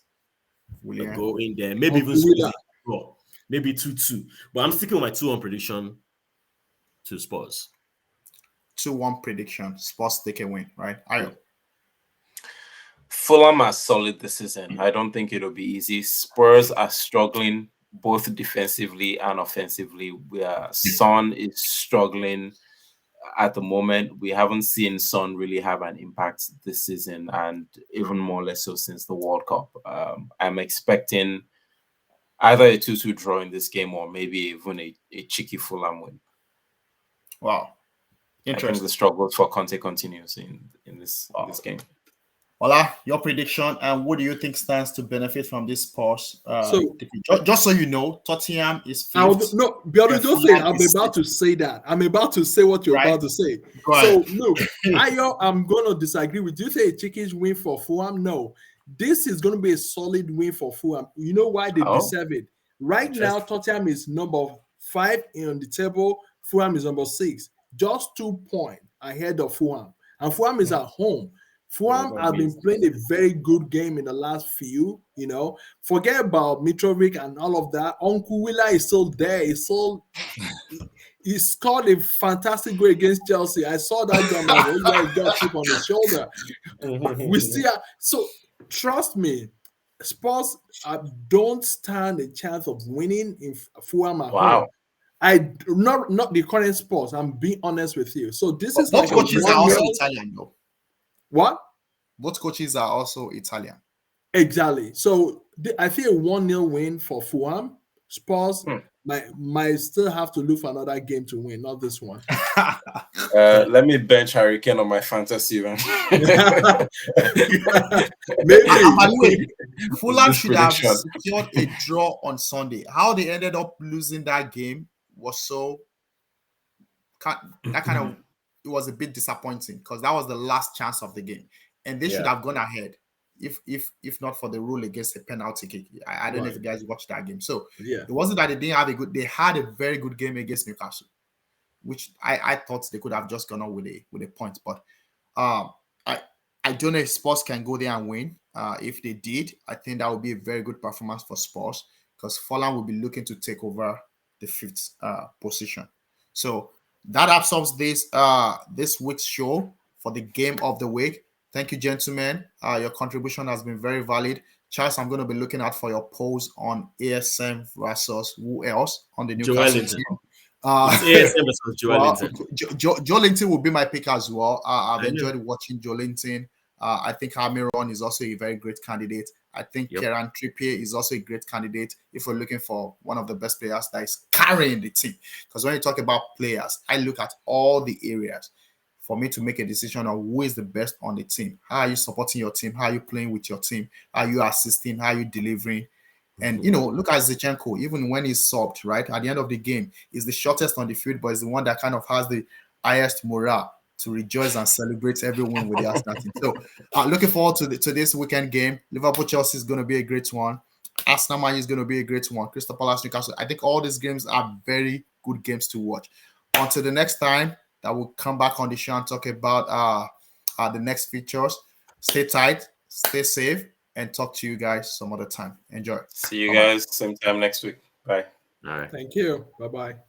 [SPEAKER 2] a goal in there. Maybe even squeeze a goal. Maybe 2-2. But I'm sticking with my 2-1 prediction to Spurs.
[SPEAKER 1] 2-1 prediction. Spurs take a win, right?
[SPEAKER 4] Fulham are solid this season. I don't think it'll be easy. Spurs are struggling both defensively and offensively. Son is struggling at the moment. We haven't seen Son really have an impact this season, and even more less so since the World Cup. I'm expecting either a 2-2 draw in this game or maybe even a cheeky Fulham win.
[SPEAKER 1] Wow. Interesting.
[SPEAKER 4] I think the struggles for Conte continues in this game.
[SPEAKER 1] Ola, your prediction, and what do you think stands to benefit from this Spurs? Just so you know, Tottenham is fifth.
[SPEAKER 3] I'm about to say that. I'm about to say what you're about to say. So, look, I'm going to disagree with you. Say a cheeky win for Fulham? No. This is going to be a solid win for Fulham. You know why they deserve it? Right now, Tottenham is number 5 on the table. Fulham is number 6. Just 2 points ahead of Fulham. And Fulham is at home. Fulham have been playing a very good game in the last few, Forget about Mitrovic and all of that. Uncle Willa is still there. He scored a fantastic goal against Chelsea. I saw that guy got chip on his shoulder. We see so trust me, Spurs don't stand a chance of winning in Fulham at home. Not the current Spurs. I'm being honest with you. So this is
[SPEAKER 1] both coaches are also Italian, though.
[SPEAKER 3] What?
[SPEAKER 1] Both coaches are also Italian.
[SPEAKER 3] Exactly. So I feel a 1-0 win for Fulham. Spurs might still have to look for another game to win, not this one.
[SPEAKER 4] Let me bench Harry Kane on my fantasy.
[SPEAKER 3] Maybe.
[SPEAKER 1] Fulham should have secured a draw on Sunday. How they ended up losing that game was it was a bit disappointing because that was the last chance of the game, and they should have gone ahead if not for the rule against a penalty kick. I don't know if you guys watched that game. So it wasn't that they didn't have they had a very good game against Newcastle, which I thought they could have just gone on with a point. But I don't know if Spurs can go there and win. If they did, I think that would be a very good performance for Spurs because Fulham will be looking to take over the 5th position. So that wraps up this week's show for the game of the week. Thank you, gentlemen. Your contribution has been very valid. Charles, I'm going to be looking out for your polls on ASM versus who else on the Newcastle
[SPEAKER 2] Joelinton.
[SPEAKER 1] team.
[SPEAKER 2] It's ASM versus
[SPEAKER 1] Well,
[SPEAKER 2] Joelinton.
[SPEAKER 1] Joelinton will be my pick as well. I've
[SPEAKER 2] I know.
[SPEAKER 1] enjoyed watching Joelinton. I think Almiron is also a very great candidate. I think
[SPEAKER 2] Yep.
[SPEAKER 1] Kieran Trippier is also a great candidate if we're looking for one of the best players that is carrying the team. Because when you talk about players, I look at all the areas for me to make a decision on who is the best on the team. How are you supporting your team? How are you playing with your team? How are you assisting? How are you delivering? And, look at Zinchenko, even when he's subbed, right? At the end of the game, he's the shortest on the field, but he's the one that kind of has the highest morale to rejoice and celebrate every win with the Arsenal team. So, looking forward to this weekend game. Liverpool-Chelsea is going to be a great one. Arsenal Man is going to be a great one. Crystal Palace, Newcastle. I think all these games are very good games to watch. Until the next time that we'll come back on the show and talk about the next features. Stay tight, stay safe, and talk to you guys some other time. Enjoy.
[SPEAKER 4] See you
[SPEAKER 1] Bye-bye.
[SPEAKER 4] guys same time next week. Bye.
[SPEAKER 2] All right.
[SPEAKER 3] Thank you. Bye-bye.